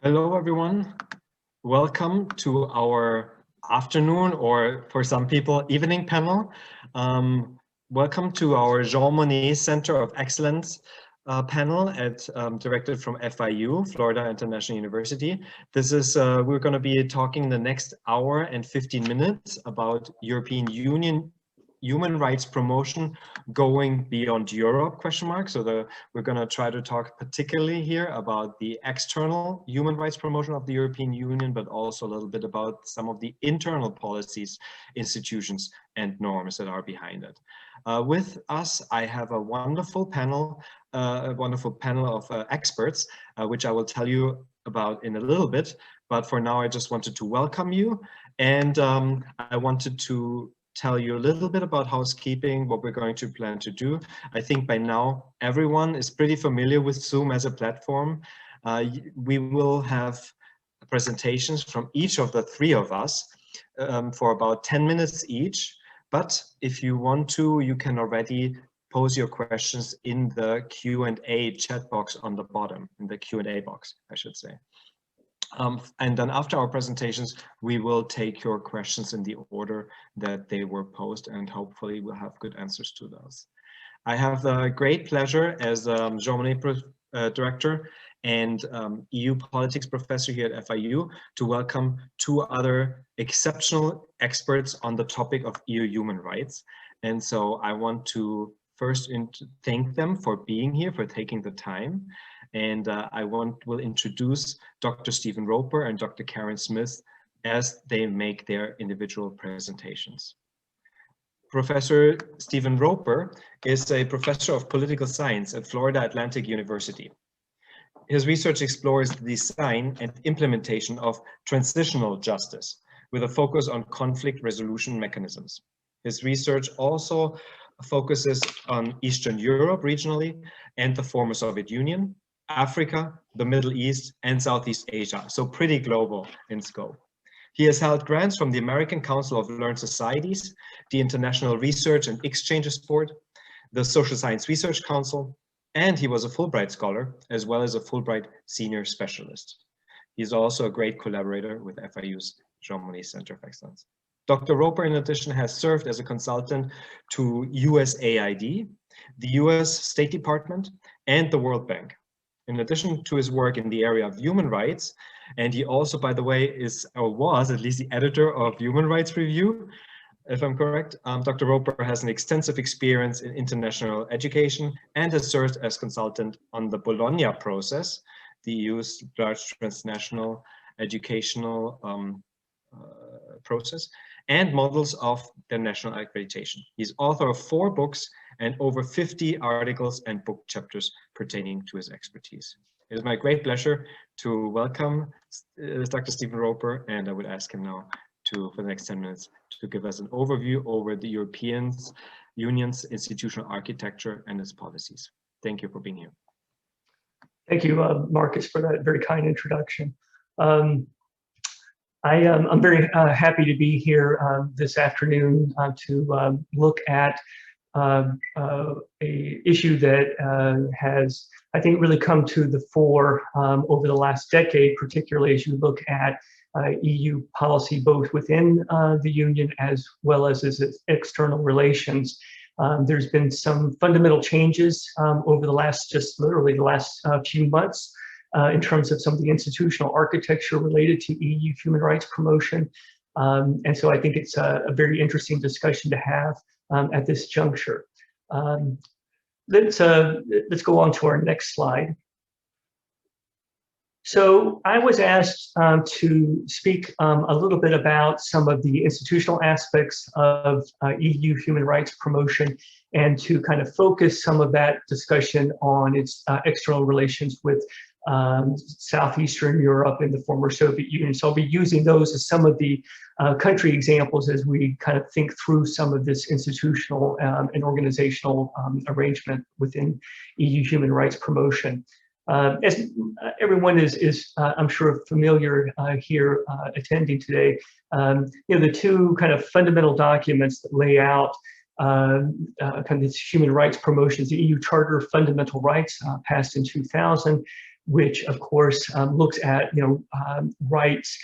Hello, everyone. Welcome to our afternoon, or for some people, evening panel. Welcome to our Jean Monnet Center of Excellence panel directed from FIU, Florida International University. This is, we're going to be talking the next hour and 15 minutes about European Union human rights promotion going beyond Europe, ? So we're going to try to talk particularly here about the external human rights promotion of the European Union, but also a little bit about some of the internal policies, institutions, and norms that are behind it. With us, I have a wonderful panel of experts, which I will tell you about in a little bit. But for now, I just wanted to welcome you, and I wanted to tell you a little bit about housekeeping, what we're going to plan to do. I think by now everyone is pretty familiar with Zoom as a platform. We will have presentations from each of the three of us for about 10 minutes each. But if you want to, you can already pose your questions in the Q&A chat box on the bottom, in the Q&A box, I should say. And then after our presentations, we will take your questions in the order that they were posed, and hopefully we'll have good answers to those. I have the great pleasure as Jean Monnet Director and EU Politics Professor here at FIU to welcome two other exceptional experts on the topic of EU human rights. And so I want to first thank them for being here, for taking the time. And I will introduce Dr. Stephen Roper and Dr. Karen Smith as they make their individual presentations. Professor Stephen Roper is a professor of political science at Florida Atlantic University. His research explores the design and implementation of transitional justice with a focus on conflict resolution mechanisms. His research also focuses on Eastern Europe regionally and the former Soviet Union, Africa, the Middle East, and Southeast Asia, so pretty global in scope. He has held grants from the American Council of Learned Societies, the International Research and Exchanges Board, the Social Science Research Council, and he was a Fulbright Scholar, as well as a Fulbright Senior Specialist. He's also a great collaborator with FIU's Jean Monnet Center of Excellence. Dr. Roper, in addition, has served as a consultant to USAID, the US State Department, and the World Bank. In addition to his work in the area of human rights, and he also, by the way, is or was at least the editor of Human Rights Review, if I'm correct, Dr. Roper has an extensive experience in international education and has served as consultant on the Bologna process, the EU's large transnational educational process, and models of their national accreditation. He's author of 4 books and over 50 articles and book chapters pertaining to his expertise. It is my great pleasure to welcome Dr. Stephen Roper, and I would ask him now for the next 10 minutes to give us an overview over the European Union's institutional architecture and its policies. Thank you for being here. Thank you, Markus, for that very kind introduction. I'm very happy to be here this afternoon to look at an issue that has, I think, really come to the fore over the last decade, particularly as you look at EU policy, both within the Union as well as its external relations. There's been some fundamental changes over the last, just literally the last few months in terms of some of the institutional architecture related to EU human rights promotion. And so I think it's a very interesting discussion to have at this juncture. Let's go on to our next slide. So I was asked to speak a little bit about some of the institutional aspects of EU human rights promotion and to kind of focus some of that discussion on its external relations with Southeastern Europe and the former Soviet Union. So I'll be using those as some of the country examples as we kind of think through some of this institutional and organizational arrangement within EU human rights promotion. As everyone is I'm sure familiar here attending today, the two kind of fundamental documents that lay out kind of this human rights promotions, the EU Charter of Fundamental Rights passed in 2000, which of course looks at rights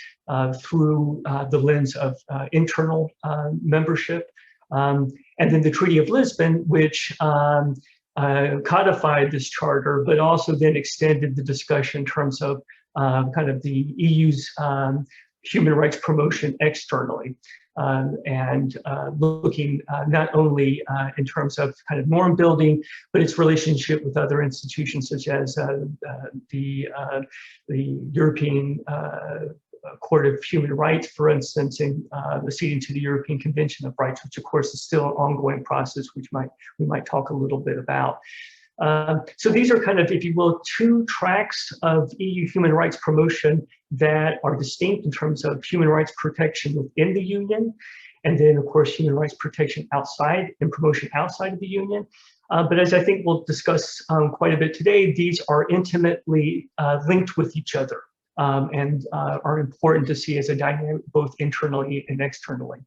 through the lens of internal membership, and then the Treaty of Lisbon, which codified this charter, but also then extended the discussion in terms of kind of the EU's human rights promotion externally, and looking not only in terms of kind of norm building, but its relationship with other institutions such as the European Court of Human Rights, for instance, and acceding to the European Convention of Rights, which of course is still an ongoing process, which we might talk a little bit about. So these are kind of, if you will, two tracks of EU human rights promotion that are distinct in terms of human rights protection within the Union, and then of course human rights protection outside and promotion outside of the Union. But as I think we'll discuss quite a bit today, these are intimately linked with each other, and are important to see as a dynamic both internally and externally.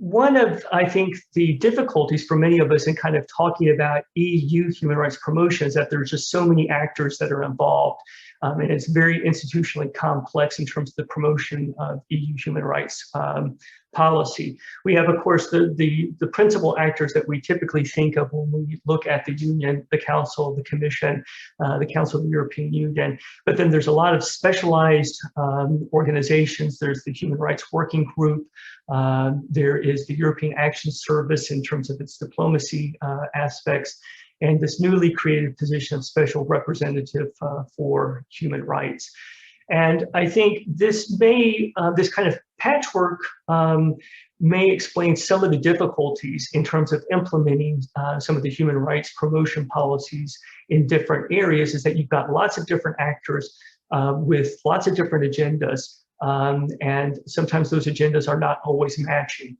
One of, I think, the difficulties for many of us in kind of talking about EU human rights promotion is that there's just so many actors that are involved, and it's very institutionally complex in terms of the promotion of EU human rights policy. We have, of course, the principal actors that we typically think of when we look at the Union, the Council, the Commission, the Council of the European Union. But then there's a lot of specialized organizations. There's the Human Rights Working Group. There is the European Action Service in terms of its diplomacy aspects, and this newly created position of Special Representative for Human Rights. And I think this may, this kind of patchwork may explain some of the difficulties in terms of implementing some of the human rights promotion policies in different areas, is that you've got lots of different actors with lots of different agendas, and sometimes those agendas are not always matching.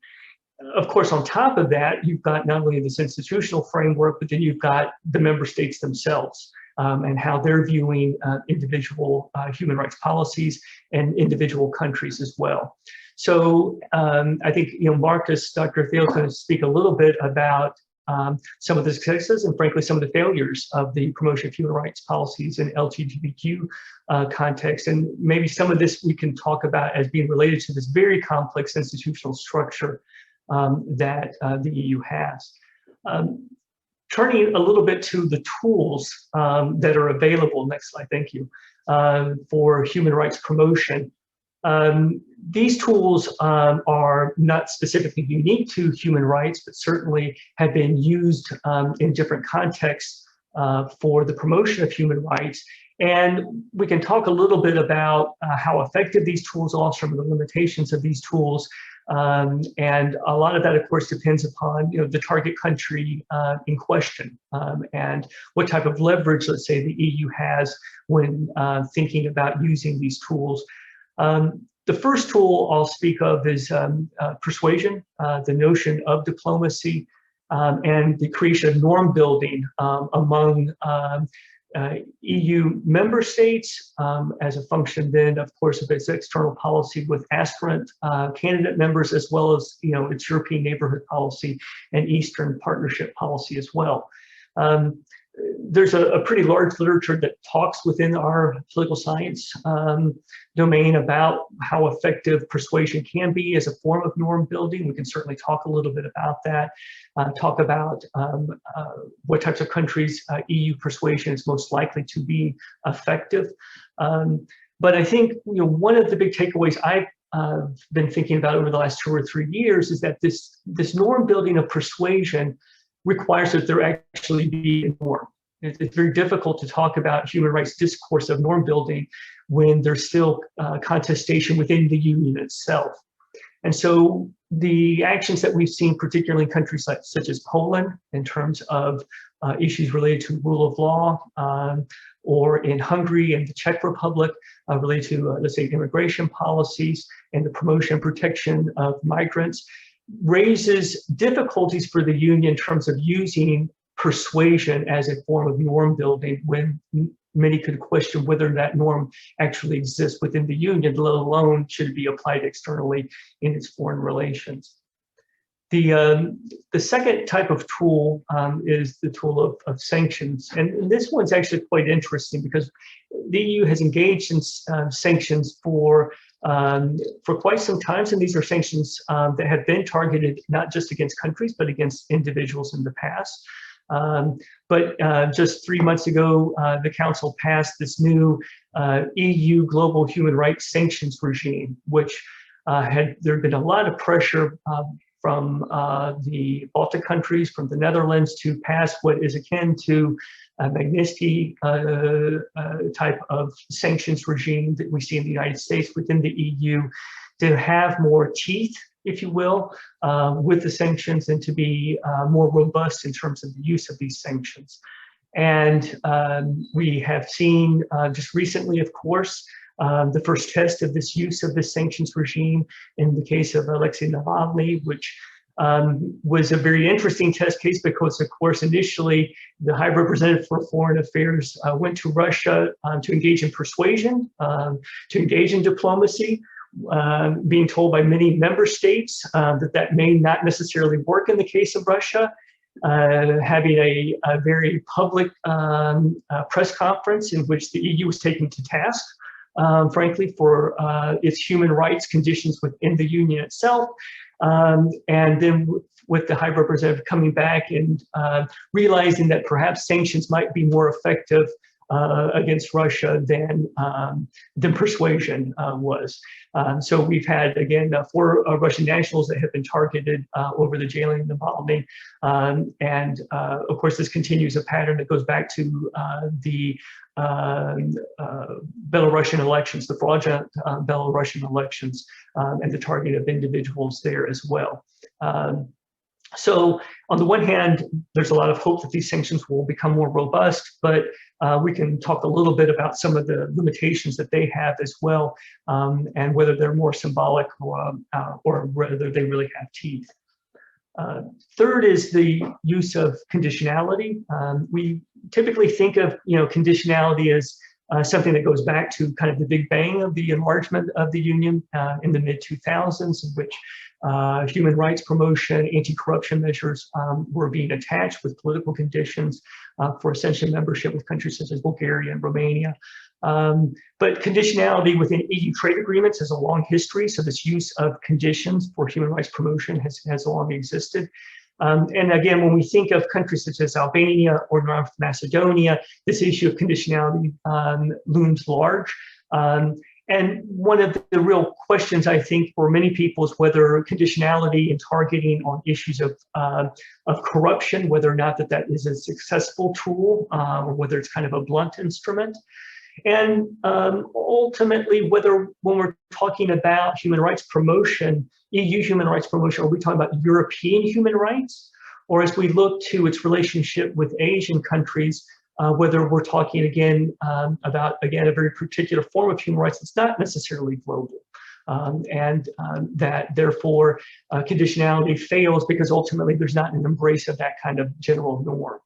Of course, on top of that, you've got not only this institutional framework, but then you've got the member states themselves, and how they're viewing individual human rights policies and individual countries as well. So I think, Markus, Dr. Thiel, going to speak a little bit about some of the successes and frankly some of the failures of the promotion of human rights policies in LGBTQ context, and maybe some of this we can talk about as being related to this very complex institutional structure that the EU has. Turning a little bit to the tools that are available, next slide, thank you, for human rights promotion. These tools are not specifically unique to human rights, but certainly have been used in different contexts for the promotion of human rights. And we can talk a little bit about how effective these tools are, some of the limitations of these tools. And a lot of that, of course, depends upon the target country in question, and what type of leverage, let's say, the EU has when thinking about using these tools. The first tool I'll speak of is persuasion, the notion of diplomacy, and the creation of norm building among EU member states as a function then, of course, of its external policy with aspirant candidate members, as well as its European neighborhood policy and Eastern partnership policy as well. There's a pretty large literature that talks within our political science domain about how effective persuasion can be as a form of norm building. We can certainly talk a little bit about that, talk about what types of countries EU persuasion is most likely to be effective. But I think one of the big takeaways I've been thinking about over the last 2 or 3 years is that this norm building of persuasion requires that there actually be a norm. It's very difficult to talk about human rights discourse of norm building when there's still contestation within the union itself. And so the actions that we've seen, particularly in countries such as Poland, in terms of issues related to rule of law, or in Hungary and the Czech Republic, related to, let's say, immigration policies and the promotion and protection of migrants, raises difficulties for the union in terms of using persuasion as a form of norm building when many could question whether that norm actually exists within the union, let alone should it be applied externally in its foreign relations. The second type of tool is the tool of sanctions, and this one's actually quite interesting because the EU has engaged in sanctions for quite some time, and these are sanctions that have been targeted not just against countries but against individuals in the past. But just 3 months ago, the Council passed this new EU global human rights sanctions regime, which there had been a lot of pressure from the Baltic countries, from the Netherlands, to pass what is akin to a Magnitsky type of sanctions regime that we see in the United States within the EU, to have more teeth, if you will, with the sanctions, and to be more robust in terms of the use of these sanctions. And we have seen just recently, of course, the first test of this use of this sanctions regime in the case of Alexei Navalny, which was a very interesting test case because, of course, initially the High Representative for Foreign Affairs went to Russia to engage in persuasion, to engage in diplomacy, being told by many member states that may not necessarily work in the case of Russia. Having a very public press conference in which the EU was taken to task, frankly, for its human rights conditions within the Union itself. And then with the High Representative coming back and realizing that perhaps sanctions might be more effective against Russia than persuasion was. So we've had, again, 4 Russian nationals that have been targeted over the jailing of Navalny. And of course, this continues a pattern that goes back to the Belarusian elections, the fraudulent Belarusian elections, and the targeting of individuals there as well. So on the one hand, there's a lot of hope that these sanctions will become more robust, but we can talk a little bit about some of the limitations that they have as well, and whether they're more symbolic or whether they really have teeth. Third is the use of conditionality. We typically think of conditionality as something that goes back to kind of the Big Bang of the enlargement of the Union in the mid-2000s, in which human rights promotion, anti-corruption measures were being attached with political conditions for essential membership with countries such as Bulgaria and Romania. But conditionality within EU trade agreements has a long history, so this use of conditions for human rights promotion has long existed. And again, when we think of countries such as Albania or North Macedonia, this issue of conditionality looms large. And one of the real questions, I think, for many people is whether conditionality and targeting on issues of corruption, whether or not that is a successful tool, or whether it's kind of a blunt instrument. And ultimately, whether when we're talking about human rights promotion, EU human rights promotion, are we talking about European human rights? Or as we look to its relationship with Asian countries, whether we're talking again about a very particular form of human rights that's not necessarily global. That therefore conditionality fails because ultimately there's not an embrace of that kind of general norm.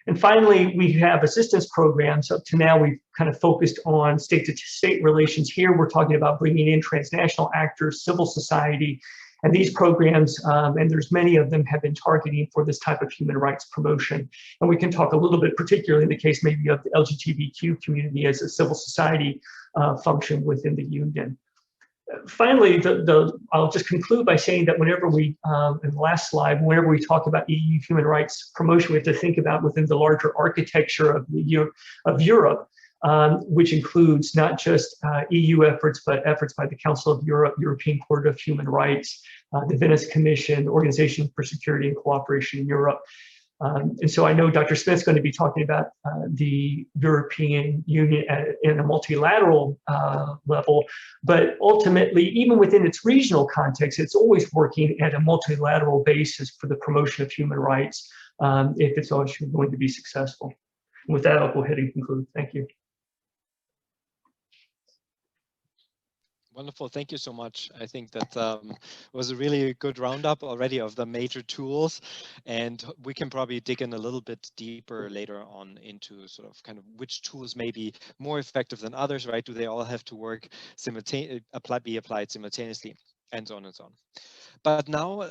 And finally, we have assistance programs. Up to now, we've kind of focused on state-to-state relations. Here, we're talking about bringing in transnational actors, civil society, and these programs, and there's many of them, have been targeting for this type of human rights promotion. And we can talk a little bit, particularly in the case maybe of the LGBTQ community as a civil society function within the Union. Finally, I'll just conclude by saying that whenever we, in the last slide, whenever we talk about EU human rights promotion, we have to think about within the larger architecture of Europe, which includes not just EU efforts, but efforts by the Council of Europe, European Court of Human Rights, the Venice Commission, Organization for Security and Cooperation in Europe. And so I know Dr. Smith's going to be talking about the European Union in a multilateral level, but ultimately, even within its regional context, it's always working at a multilateral basis for the promotion of human rights if it's actually going to be successful. And with that, I'll go ahead and conclude. Thank you. Wonderful. Thank you so much. I think that was a really good roundup already of the major tools, and we can probably dig in a little bit deeper later on into sort of kind of which tools may be more effective than others, right? Do they all have to work be applied simultaneously? and so on and so on. But now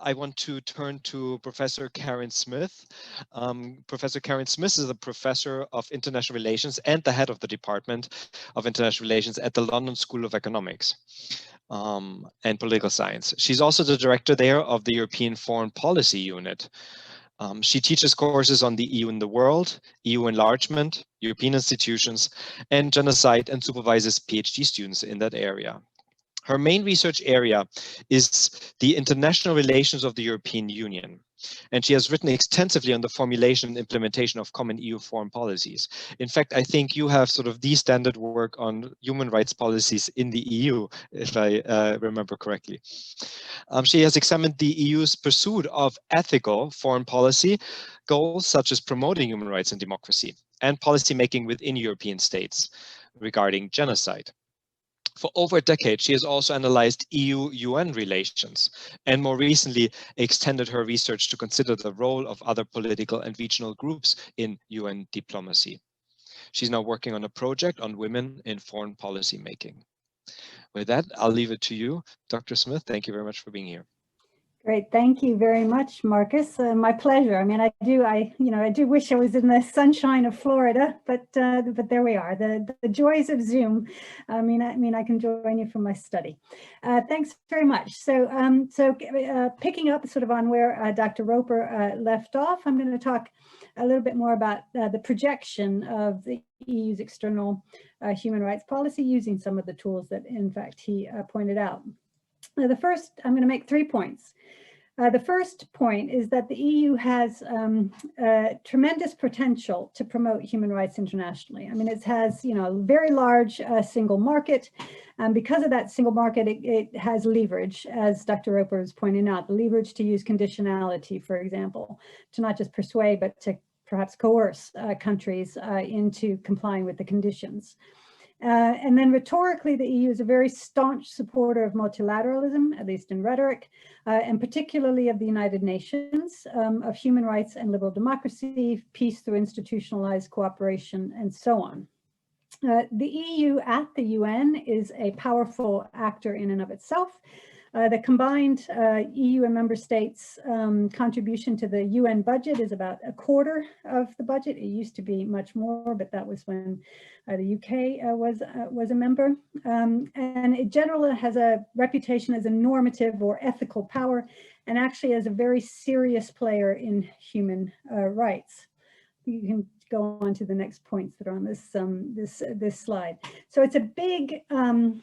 I want to turn to Professor Karen Smith. Professor Karen Smith is a professor of international relations and the head of the Department of International Relations at the London School of Economics and Political Science. She's also the director there of the European Foreign Policy Unit. She teaches courses on the EU in the world, EU enlargement, European institutions, and genocide, and supervises PhD students in that area. Her main research area is the international relations of the European Union, and she has written extensively on the formulation and implementation of common EU foreign policies. In fact, I think you have sort of the standard work on human rights policies in the EU, if I remember correctly. She has examined the EU's pursuit of ethical foreign policy goals, such as promoting human rights and democracy, and policymaking within European states regarding genocide. For over a decade, she has also analyzed EU-UN relations, and more recently extended her research to consider the role of other political and regional groups in UN diplomacy. She's now working on a project on women in foreign policy making. With that, I'll leave it to you, Dr. Smith. Thank you very much for being here. Great, thank you very much, Markus. My pleasure. I mean, I do wish I was in the sunshine of Florida, but there we are. The joys of Zoom. I mean, I can join you from my study. Thanks very much. So, picking up sort of on where Dr. Roper left off, I'm going to talk a little bit more about the projection of the EU's external human rights policy using some of the tools that, in fact, he pointed out. The first, I'm going to make 3 points. The first point is that the EU has tremendous potential to promote human rights internationally. I mean, it has, a very large single market. And because of that single market, it has leverage, as Dr. Roper was pointing out, the leverage to use conditionality, for example, to not just persuade, but to perhaps coerce countries into complying with the conditions. And then rhetorically, the EU is a very staunch supporter of multilateralism, at least in rhetoric, and particularly of the United Nations, of human rights and liberal democracy, peace through institutionalized cooperation, and so on. The EU at the UN is a powerful actor in and of itself. The combined EU and member states contribution to the UN budget is about a quarter of the budget. It used to be much more, but that was when the UK was a member. And it generally has a reputation as a normative or ethical power, and actually as a very serious player in human rights. You can go on to the next points that are on this slide. So it's a big, I mean,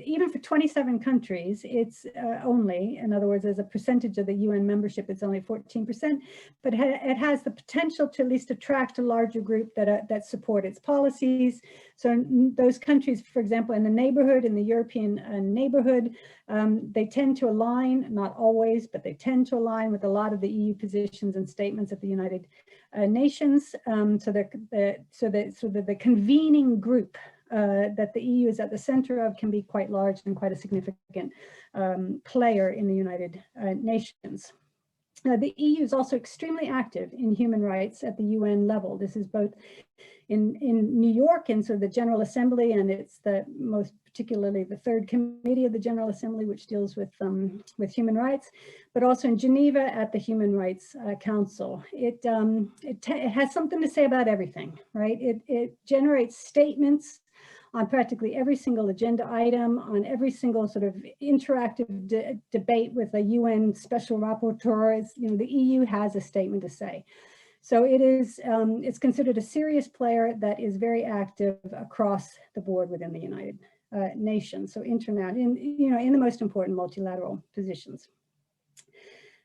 even for 27 countries, it's only, in other words, as a percentage of the UN membership, it's only 14%, but it has the potential to at least attract a larger group that support its policies. So in those countries, for example, in the neighborhood, in the European neighborhood, they tend to align, not always, but they tend to align with a lot of the EU positions and statements of the United Nations, so that the convening group that the EU is at the center of can be quite large and quite a significant player in the United Nations. The EU is also extremely active in human rights at the UN level. This is both in New York and the General Assembly, and it's the most particularly the third committee of the General Assembly, which deals with human rights, but also in Geneva at the Human Rights Council. It has something to say about everything, right? It generates statements on practically every single agenda item, on every single sort of interactive debate with a UN special rapporteur. The EU has a statement to say. So it is, it's considered a serious player that is very active across the board within the United Nations. So in the most important multilateral positions.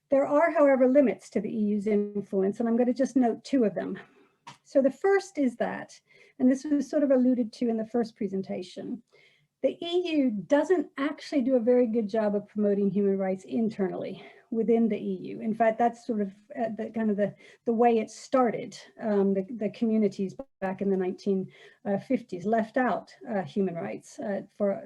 There are, however, limits to the EU's influence, and I'm going to just note 2 of them. So the first is that, and this was sort of alluded to in the first presentation, the EU doesn't actually do a very good job of promoting human rights internally within the EU. In fact, that's sort of the way it started. The communities back in the 1950s left out human rights for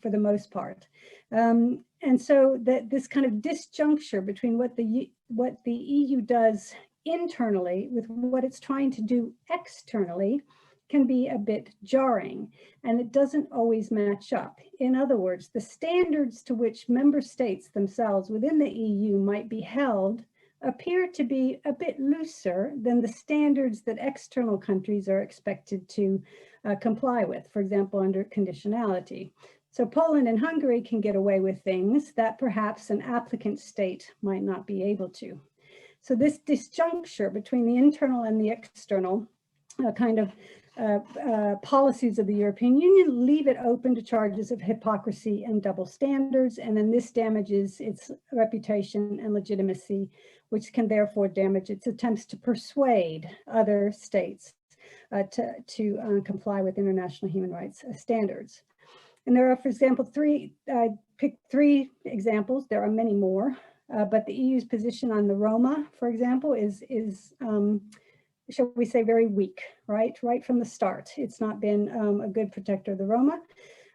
the most part. And so this kind of disjuncture between what the EU does internally with what it's trying to do externally can be a bit jarring, and it doesn't always match up. In other words, the standards to which member states themselves within the EU might be held appear to be a bit looser than the standards that external countries are expected to comply with, for example, under conditionality. So Poland and Hungary can get away with things that perhaps an applicant state might not be able to. So this disjuncture between the internal and the external policies of the European Union leave it open to charges of hypocrisy and double standards, and then this damages its reputation and legitimacy, which can therefore damage its attempts to persuade other states to comply with international human rights standards. And there are, for example, I picked three examples. There are many more, but the EU's position on the Roma, for example, is shall we say, very weak, right from the start. It's not been a good protector of the Roma.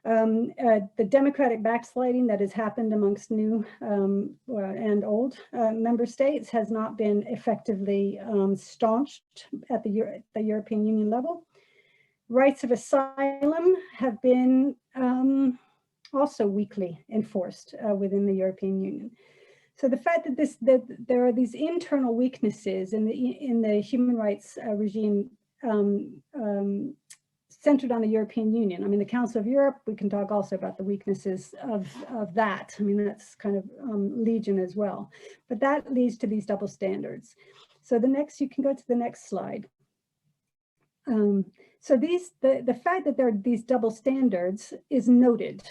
The democratic backsliding that has happened amongst new and old member states has not been effectively staunched at the European Union level. Rights of asylum have been also weakly enforced within the European Union. So the fact that there are these internal weaknesses in the human rights regime centered on the European Union. I mean, the Council of Europe, we can talk also about the weaknesses of that. I mean, that's kind of legion as well. But that leads to these double standards. So you can go to the next slide. So the fact that there are these double standards is noted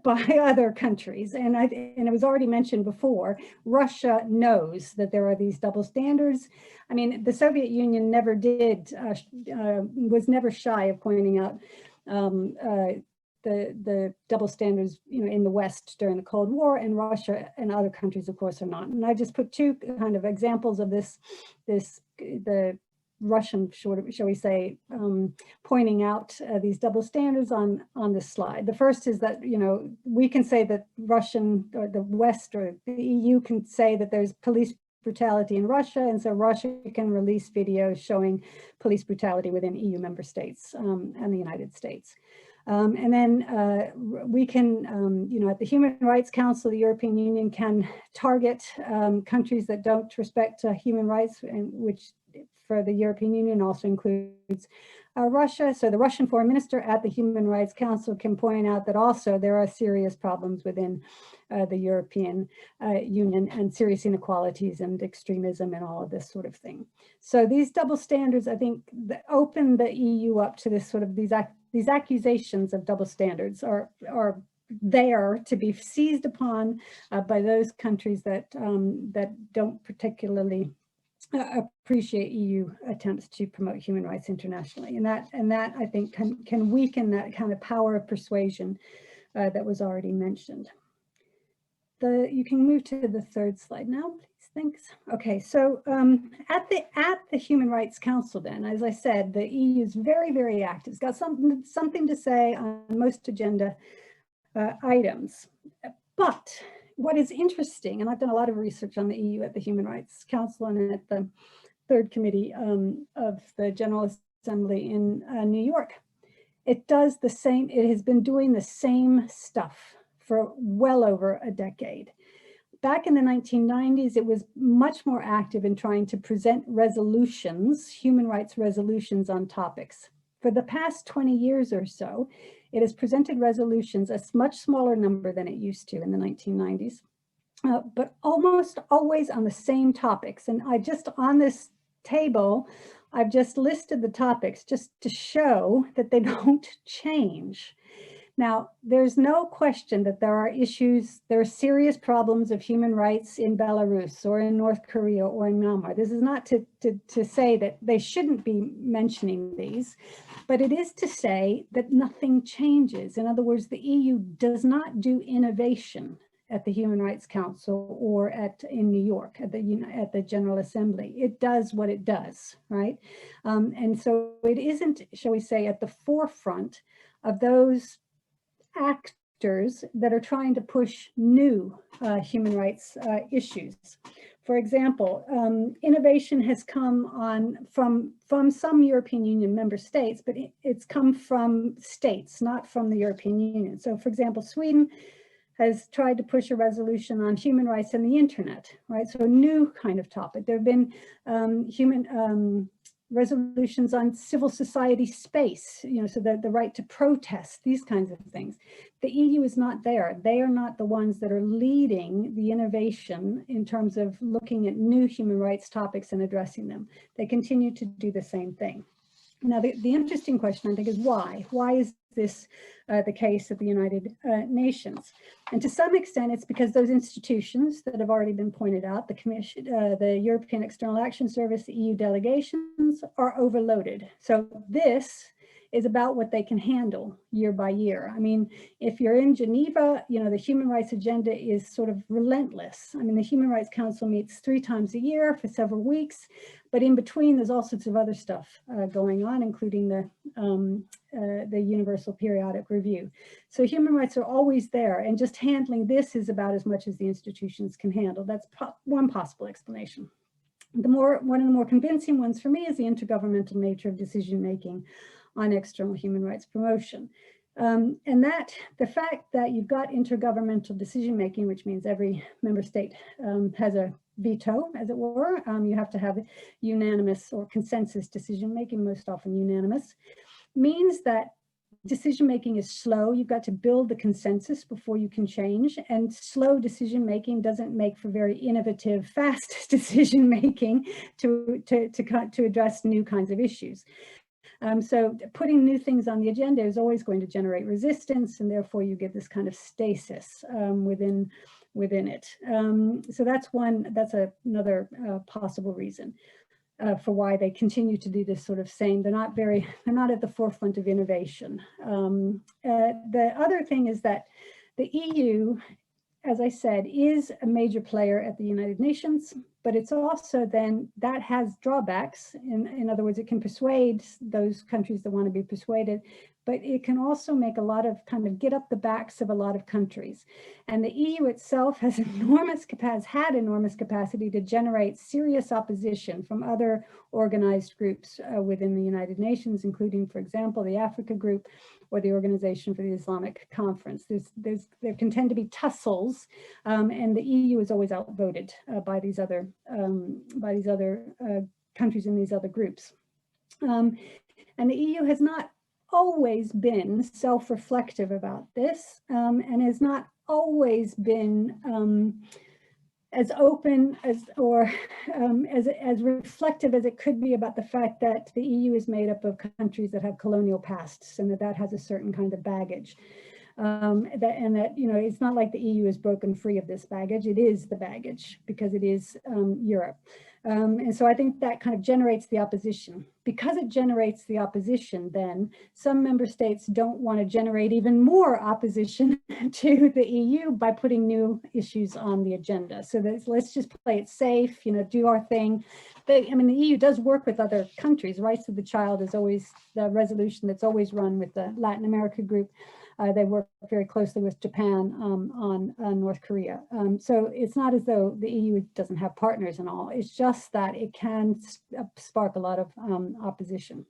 by other countries. And it was already mentioned before, Russia knows that there are these double standards. I mean, the Soviet Union never was never shy of pointing out the double standards, in the West during the Cold War, and Russia and other countries, of course, are not. And I just put two kind of examples of the Russian, shall we say, pointing out these double standards on this slide. The first is that, we can say that Russian, or the West, or the EU can say that there's police brutality in Russia, and so Russia can release videos showing police brutality within EU member states and the United States. And then we can, at the Human Rights Council, the European Union can target countries that don't respect human rights, and which for the European Union also includes Russia. So the Russian foreign minister at the Human Rights Council can point out that also there are serious problems within the European Union, and serious inequalities and extremism and all of this sort of thing. So these double standards, I think, open the EU up to this sort of these accusations of double standards are there to be seized upon by those countries that don't particularly appreciate EU attempts to promote human rights internationally, and that I think can weaken that kind of power of persuasion that was already mentioned. You can move to the third slide now, please. Thanks. Okay, so at the Human Rights Council, then, as I said, the EU is very, very active. It's got something to say on most agenda items, but what is interesting, and I've done a lot of research on the EU at the Human Rights Council and at the Third Committee of the General Assembly in New York. It does the same, it has been doing the same stuff for well over a decade. Back in the 1990s, it was much more active in trying to present resolutions, human rights resolutions on topics. For the past 20 years or so, it has presented resolutions, a much smaller number than it used to in the 1990s, but almost always on the same topics. And on this table, I've just listed the topics just to show that they don't change. Now, there's no question that there are serious problems of human rights in Belarus or in North Korea or in Myanmar. This is not to say that they shouldn't be mentioning these, but it is to say that nothing changes. In other words, the EU does not do innovation at the Human Rights Council or in New York at the General Assembly. It does what it does, right? And so it isn't, shall we say, at the forefront of those actors that are trying to push new human rights issues. For example, innovation has come from some European Union member states, but it's come from states, not from the European Union. So for example, Sweden has tried to push a resolution on human rights and the internet, right? So a new kind of topic. There have been resolutions on civil society space, so the right to protest, these kinds of things. The EU is not there. They are not the ones that are leading the innovation in terms of looking at new human rights topics and addressing them. They continue to do the same thing. Now, the interesting question, I think, is why? Why is this the case at the United Nations? And to some extent, it's because those institutions that have already been pointed out, the Commission, the European External Action Service, the EU delegations, are overloaded. So this is about what they can handle year by year. I mean, if you're in Geneva, the human rights agenda is sort of relentless. I mean, the Human Rights Council meets 3 times a year for several weeks, but in between, there's all sorts of other stuff going on, including the Universal Periodic Review. So human rights are always there, and just handling this is about as much as the institutions can handle. That's one possible explanation. One of the more convincing ones for me is the intergovernmental nature of decision-making on external human rights promotion. And that the fact that you've got intergovernmental decision-making, which means every member state has a veto, as it were. You have to have unanimous or consensus decision-making, most often unanimous, means that decision-making is slow. You've got to build the consensus before you can change, and slow decision-making doesn't make for very innovative, fast decision-making to address new kinds of issues. So putting new things on the agenda is always going to generate resistance, and therefore you get this kind of stasis within it. So that's another possible reason for why they continue to do this sort of same. They're not at the forefront of innovation. The other thing is that the EU, as I said, is a major player at the United Nations, but it's also then, that has drawbacks. In other words, it can persuade those countries that want to be persuaded, but it can also make a lot of get up the backs of a lot of countries. And the EU itself has had enormous capacity to generate serious opposition from other organized groups within the United Nations, including, for example, the Africa Group or the Organization for the Islamic Conference. There can tend to be tussles, and the EU is always outvoted by these other countries in these other groups. And the EU has not always been self-reflective about this, and has not always been as open as reflective as it could be about the fact that the EU is made up of countries that have colonial pasts, and that has a certain kind of baggage. It's not like the EU is broken free of this baggage. It is the baggage because it is Europe. And so I think that kind of generates the opposition. Because it generates the opposition, then some member states don't want to generate even more opposition to the EU by putting new issues on the agenda. So let's just play it safe, do our thing. The EU does work with other countries. Rights of the Child is always the resolution that's always run with the Latin America group. They work very closely with Japan on North Korea. So it's not as though the EU doesn't have partners and all. It's just that it can spark a lot of opposition.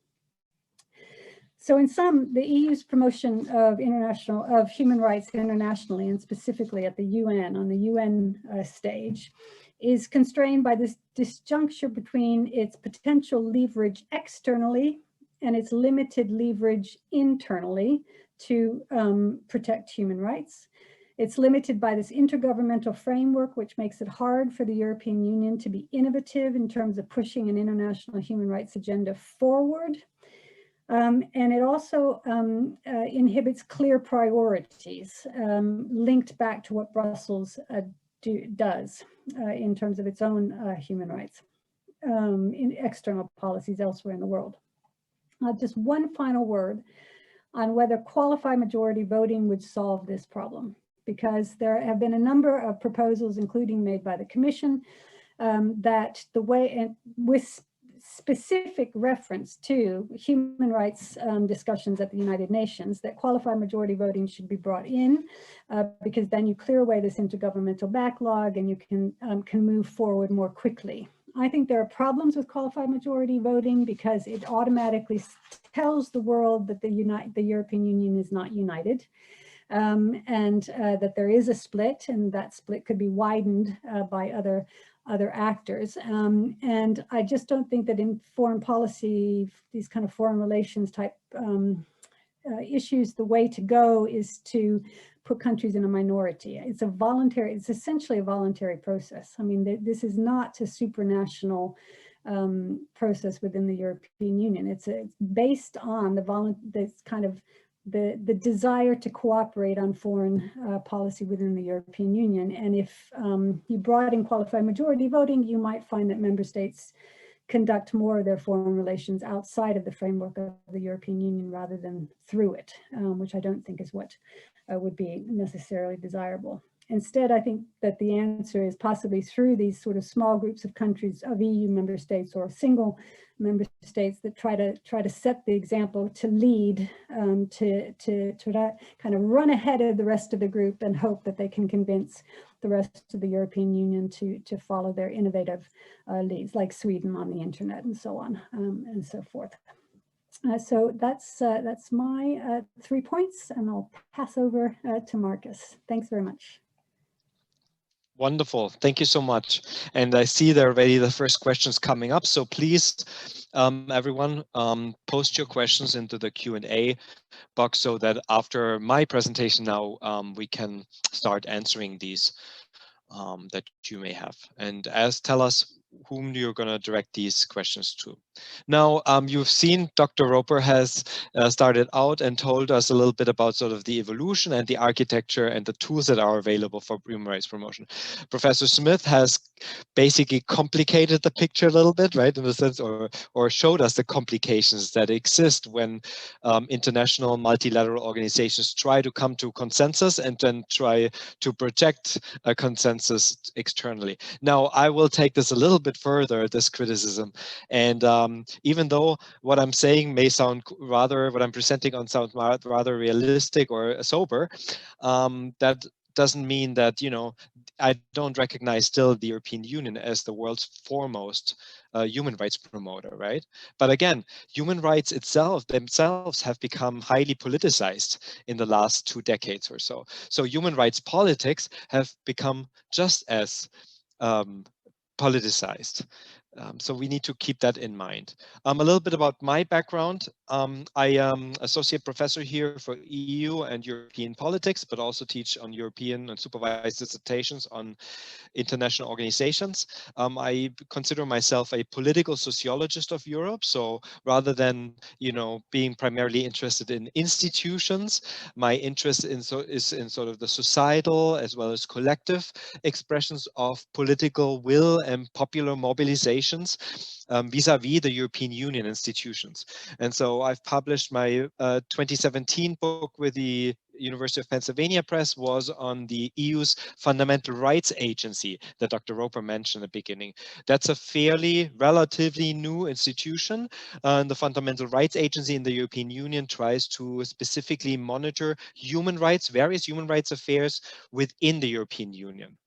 So in sum, the EU's promotion of human rights internationally, and specifically at the UN, on the UN stage, is constrained by this disjuncture between its potential leverage externally and its limited leverage internally to protect human rights. It's limited by this intergovernmental framework, which makes it hard for the European Union to be innovative in terms of pushing an international human rights agenda forward. And it also inhibits clear priorities linked back to what Brussels does in terms of its own human rights in external policies elsewhere in the world. Just one final word on whether qualified majority voting would solve this problem, because there have been a number of proposals, including made by the Commission, that the way, and with specific reference to human rights discussions at the United Nations that qualified majority voting should be brought in, because then you clear away this intergovernmental backlog and you can move forward more quickly. I think there are problems with qualified majority voting because it automatically tells the world that the European Union is not united, and that there is a split, and that split could be widened by other actors. And I just don't think that in foreign policy, these kind of foreign relations type issues, the way to go is to put countries in a minority. It's essentially a voluntary process. I mean, this is not a supranational process within the European Union. It's based on the desire to cooperate on foreign policy within the European Union. And if you brought in qualified majority voting, you might find that member states conduct more of their foreign relations outside of the framework of the European Union rather than through it, which I don't think is what would be necessarily desirable. Instead, I think that the answer is possibly through these sort of small groups of countries of EU member states or single member states that try to set the example, to lead, to kind of run ahead of the rest of the group and hope that they can convince the rest of the European Union to follow their innovative leads, like Sweden on the internet and so on and so forth. So that's my 3 points, and I'll pass over to Markus. Thanks very much. Wonderful. Thank you so much. And I see there already the first questions coming up. So please, everyone, post your questions into the Q&A box so that after my presentation now, we can start answering these that you may have. And tell us whom you're going to direct these questions to. Now, you've seen Dr. Roper has started out and told us a little bit about sort of the evolution and the architecture and the tools that are available for human rights promotion. Professor Smith has basically complicated the picture a little bit, right, in a sense, or showed us the complications that exist when international multilateral organizations try to come to consensus and then try to project a consensus externally. Now, I will take this a little bit further, this criticism, and even though what I'm saying may sound what I'm presenting on sound rather realistic or sober, that doesn't mean that, you know, I don't recognize still the European Union as the world's foremost human rights promoter, right? But again, human rights themselves have become highly politicized in the last 2 decades or so. So human rights politics have become just as politicized. So we need to keep that in mind. A little bit about my background. I am associate professor here for EU and European politics, but also teach on European and supervised dissertations on international organizations. I consider myself a political sociologist of Europe. So rather than, you know, being primarily interested in institutions, my interest is in sort of the societal as well as collective expressions of political will and popular mobilizations vis-a-vis the European Union institutions. And so I've published my 2017 book with the University of Pennsylvania Press was on the EU's Fundamental Rights Agency that Dr. Roper mentioned at the beginning. That's a relatively new institution. The Fundamental Rights Agency in the European Union tries to specifically monitor various human rights affairs within the European Union.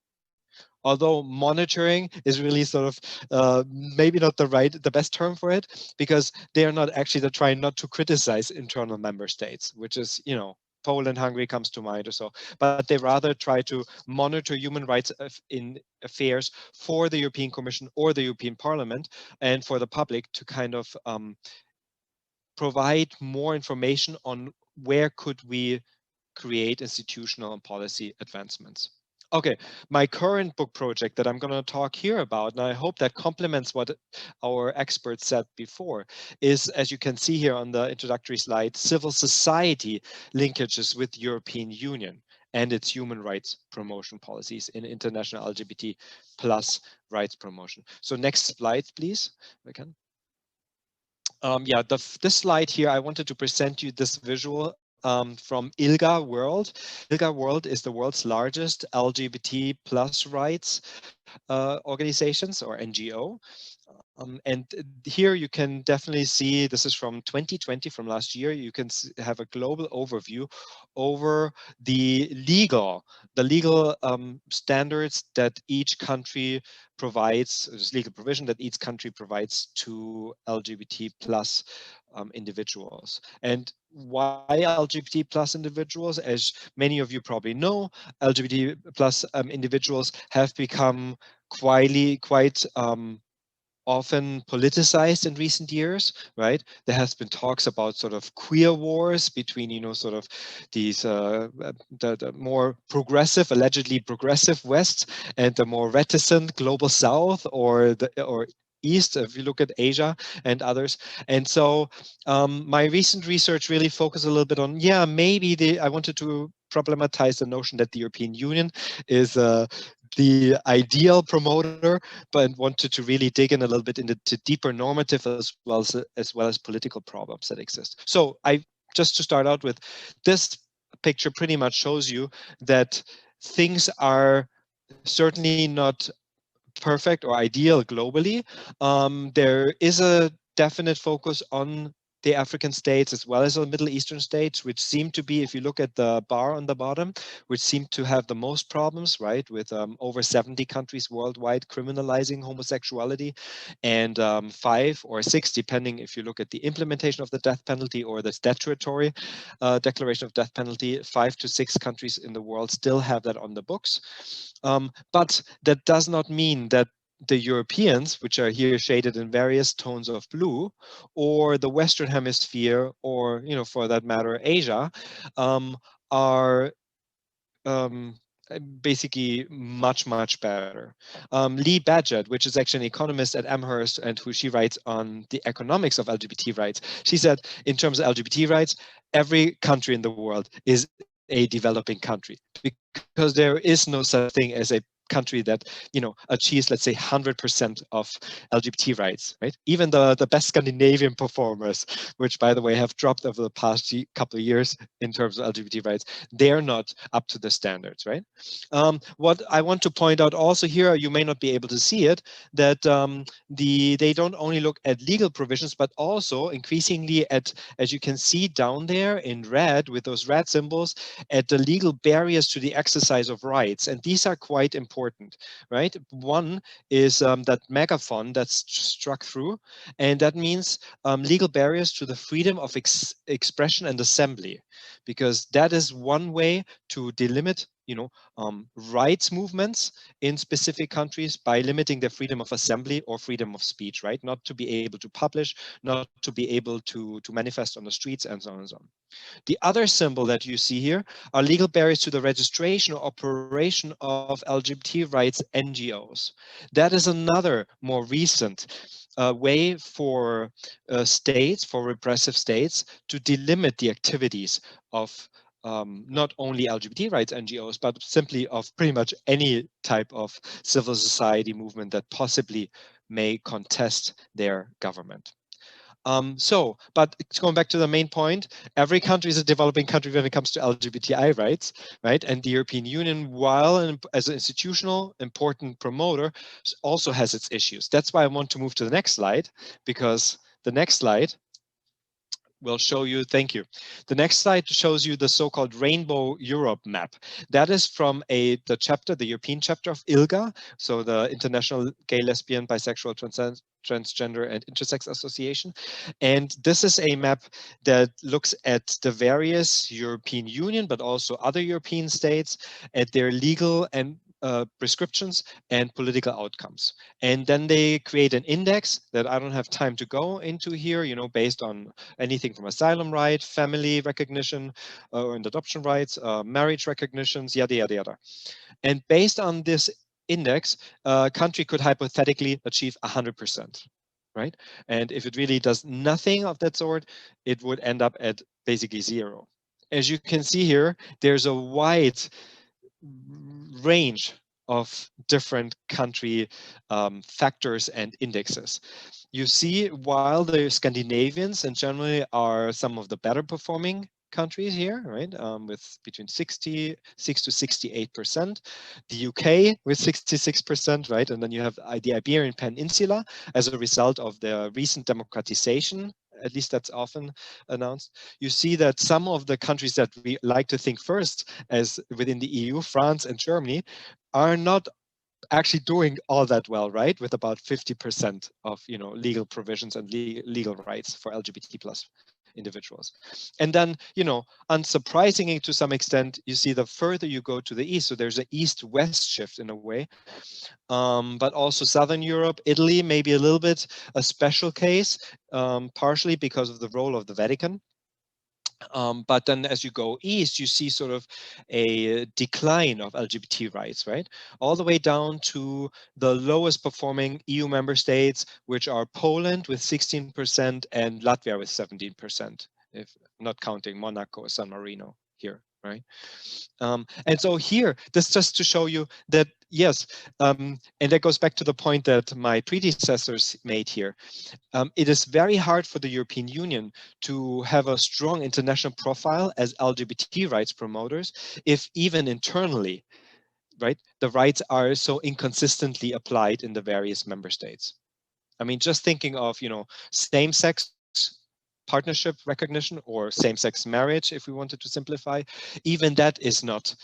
Although monitoring is really sort of maybe not the best term for it, because they are not actually trying not to criticize internal member states, which is, you know, Poland, Hungary comes to mind or so, but they rather try to monitor human rights in affairs for the European Commission or the European Parliament and for the public to kind of provide more information on where could we create institutional and policy advancements. Okay, my current book project that I'm going to talk here about, and I hope that complements what our experts said before, is, as you can see here on the introductory slide, civil society linkages with European Union and its human rights promotion policies in international LGBT plus rights promotion. So next slide, please. If I can. Yeah, this slide here, I wanted to present you this visual from ILGA World. ILGA World is the world's largest LGBT plus rights organizations or NGO. And here you can definitely see, this is from 2020, from last year, you can have a global overview over the legal standards that each country provides, this legal provision that each country provides to LGBT plus individuals. And why LGBT plus individuals? As many of you probably know, LGBT plus individuals have become quite often politicized in recent years, right? There has been talks about sort of queer wars between, you know, sort of these the more progressive, allegedly progressive West, and the more reticent global South, or East, if you look at Asia and others. And so my recent research really focused a little bit on, yeah, maybe I wanted to problematize the notion that the European Union is the ideal promoter, but wanted to really dig in a little bit into deeper normative as well as political problems that exist. So just to start out with, this picture pretty much shows you that things are certainly not perfect or ideal globally. There is a definite focus on the African states as well as the Middle Eastern states, which seem to be, if you look at the bar on the bottom, which seem to have the most problems, right? With over 70 countries worldwide criminalizing homosexuality, and 5 or 6, depending if you look at the implementation of the death penalty or the statutory declaration of death penalty, 5 to 6 countries in the world still have that on the books. But that does not mean that the Europeans, which are here shaded in various tones of blue, or the Western Hemisphere, or, you know, for that matter, Asia, are basically much better. Lee Badgett, which is actually an economist at Amherst, and who she writes on the economics of LGBT rights, she said, in terms of LGBT rights, every country in the world is a developing country, because there is no such thing as a country that, you know, achieves, let's say, 100% of LGBT rights, right? Even the best Scandinavian performers, which, by the way, have dropped over the past couple of years in terms of LGBT rights, they're not up to the standards, right? What I want to point out also here, you may not be able to see it, that they don't only look at legal provisions, but also increasingly at, as you can see down there in red with those red symbols, at the legal barriers to the exercise of rights. And these are quite important, right? One is that megaphone that's struck through, and that means legal barriers to the freedom of expression and assembly, because that is one way to delimit, you know, rights movements in specific countries by limiting their freedom of assembly or freedom of speech, right? Not to be able to publish, not to be able to manifest on the streets, and so on and so on. The other symbol that you see here are legal barriers to the registration or operation of LGBT rights NGOs. That is another more recent way for states, for repressive states, to delimit the activities of not only LGBT rights NGOs, but simply of pretty much any type of civil society movement that possibly may contest their government. But going back to the main point, every country is a developing country when it comes to LGBTI rights, right? And the European Union, while as an institutional important promoter, also has its issues. That's why I want to move to the next slide, because the next slide will show you, thank you. The next slide shows you the so-called Rainbow Europe map. That is from the European chapter of ILGA, so the International Gay, Lesbian, Bisexual, Transgender and Intersex Association. And this is a map that looks at the various European Union, but also other European states, at their legal and prescriptions and political outcomes. And then they create an index that I don't have time to go into here, you know, based on anything from asylum right, family recognition, and adoption rights, marriage recognitions, yada, yada, yada. And based on this index, a country could hypothetically achieve 100%, right? And if it really does nothing of that sort, it would end up at basically 0. As you can see here, there's a wide range of different country factors and indexes. You see, while the Scandinavians and generally are some of the better performing countries here, right, with between 66 to 68%, the UK with 66%, right, and then you have the Iberian Peninsula as a result of the recent democratization. At least that's often announced. You see that some of the countries that we like to think first as within the EU, France and Germany, are not actually doing all that well, right? With about 50% of legal provisions and legal rights for LGBT plus individuals. And then, unsurprisingly to some extent, you see the further you go to the east, so there's an east-west shift in a way, but also Southern Europe, Italy, maybe a little bit a special case, partially because of the role of the Vatican. But then as you go east, you see sort of a decline of LGBT rights, right? All the way down to the lowest performing EU member states, which are Poland with 16% and Latvia with 17%, if not counting Monaco or San Marino here, right? And so here, this just to show you that, yes, and that goes back to the point that my predecessors made here. It is very hard for the European Union to have a strong international profile as LGBT rights promoters if even internally, right, the rights are so inconsistently applied in the various member states. I mean, just thinking of, same-sex partnership recognition or same-sex marriage, if we wanted to simplify, even that is not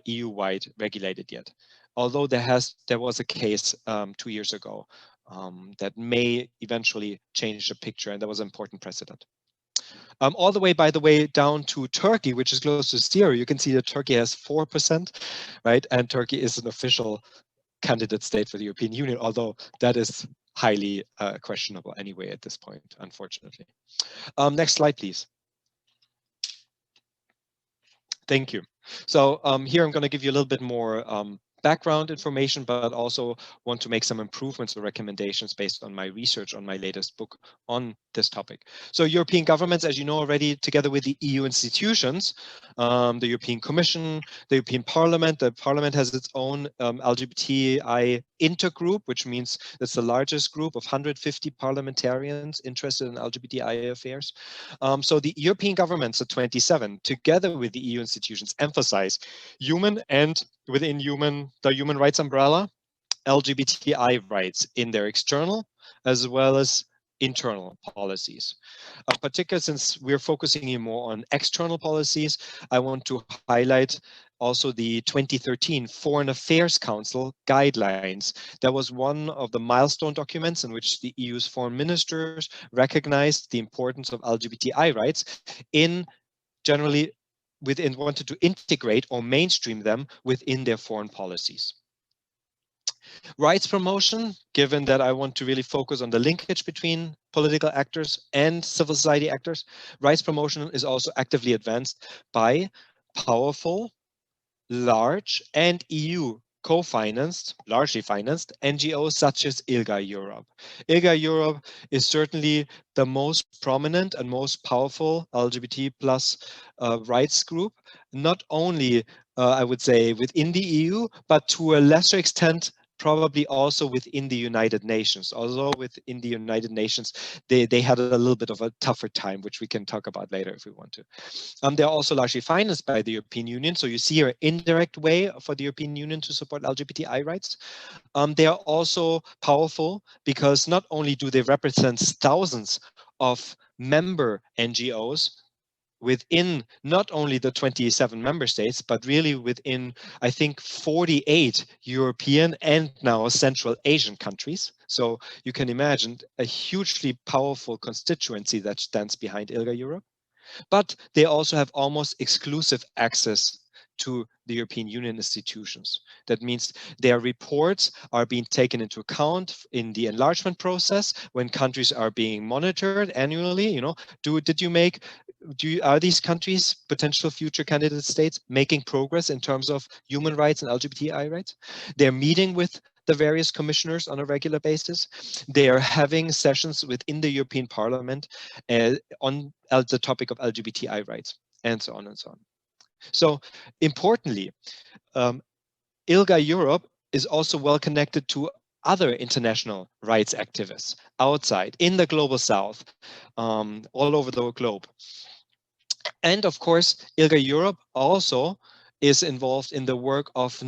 EU-wide regulated yet. Although there was a case 2 years ago that may eventually change the picture, and that was an important precedent. All the way, by the way, down to Turkey, which is close to 0. You can see that Turkey has 4%, right? And Turkey is an official candidate state for the European Union, although that is highly questionable anyway at this point, unfortunately. Next slide, please. Thank you. So here I'm going to give you a little bit more background information, but also want to make some improvements or recommendations based on my research on my latest book on this topic. So European governments, as you know already, together with the EU institutions, the European Commission, the European Parliament. The Parliament has its own LGBTI intergroup, which means it's the largest group of 150 parliamentarians interested in LGBTI affairs. So the European governments, the 27, together with the EU institutions, emphasize human and within the human rights umbrella, LGBTI rights in their external as well as internal policies. Particularly since we're focusing here more on external policies, I want to highlight also the 2013 Foreign Affairs Council guidelines. That was one of the milestone documents in which the EU's foreign ministers recognized the importance of LGBTI rights in generally wanted to integrate or mainstream them within their foreign policies. Rights promotion, given that I want to really focus on the linkage between political actors and civil society actors, rights promotion is also actively advanced by powerful, large, and EU co-financed, largely financed NGOs such as ILGA Europe. ILGA Europe is certainly the most prominent and most powerful LGBT plus rights group, not only, I would say, within the EU, but to a lesser extent, probably also within the United Nations. Although within the United Nations, they had a little bit of a tougher time, which we can talk about later if we want to. They're also largely financed by the European Union. So you see an indirect way for the European Union to support LGBTI rights. They are also powerful because not only do they represent thousands of member NGOs, within not only the 27 member states, but really within, I think, 48 European and now Central Asian countries. So you can imagine a hugely powerful constituency that stands behind ILGA Europe. But they also have almost exclusive access to the European Union institutions. That means their reports are being taken into account in the enlargement process when countries are being monitored annually. Are these countries, potential future candidate states, making progress in terms of human rights and LGBTI rights? They're meeting with the various commissioners on a regular basis. They are having sessions within the European Parliament on the topic of LGBTI rights, and so on and so on. So importantly, ILGA Europe is also well connected to other international rights activists outside, in the global south, all over the globe. And of course, ILGA Europe also is involved in the work of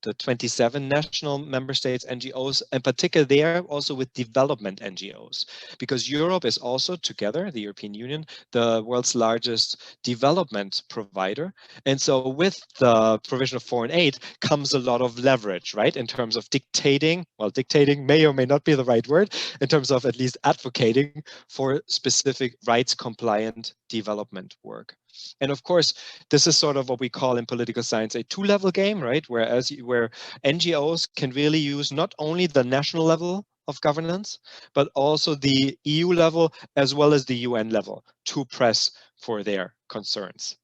the 27 national member states NGOs, in particular there also with development NGOs, because Europe is also together, the European Union, the world's largest development provider. And so with the provision of foreign aid comes a lot of leverage, right? In terms of dictating, well, dictating may or may not be the right word, in terms of at least advocating for specific rights compliant development work. And of course, this is sort of what we call in political science a two-level game, right? Where NGOs can really use not only the national level of governance, but also the EU level as well as the UN level to press for their concerns.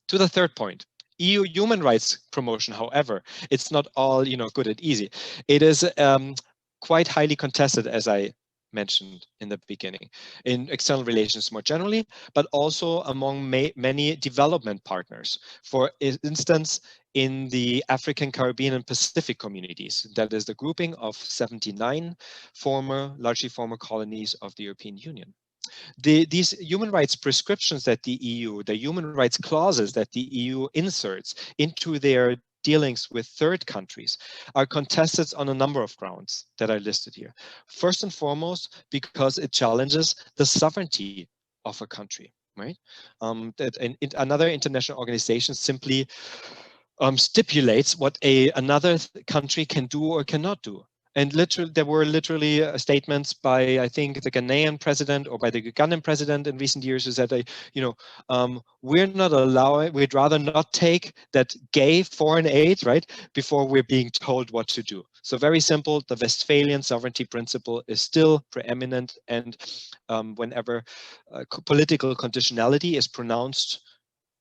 To the third point, EU human rights promotion, however, it's not all good and easy. It is quite highly contested, as I mentioned in the beginning, in external relations more generally, but also among many development partners. For instance, in the African, Caribbean, and Pacific communities, that is the grouping of 79 largely former colonies of the European Union. These human rights prescriptions that the EU, the human rights clauses that the EU inserts into their dealings with third countries are contested on a number of grounds that are listed here. First and foremost, because it challenges the sovereignty of a country, right? Another international organization simply stipulates what another country can do or cannot do. And there were literally statements by, I think, the Ghanaian president or by the Ugandan president in recent years who said, we're not allowing, we'd rather not take that gay foreign aid, right, before we're being told what to do. So very simple, the Westphalian sovereignty principle is still preeminent, and whenever political conditionality is pronounced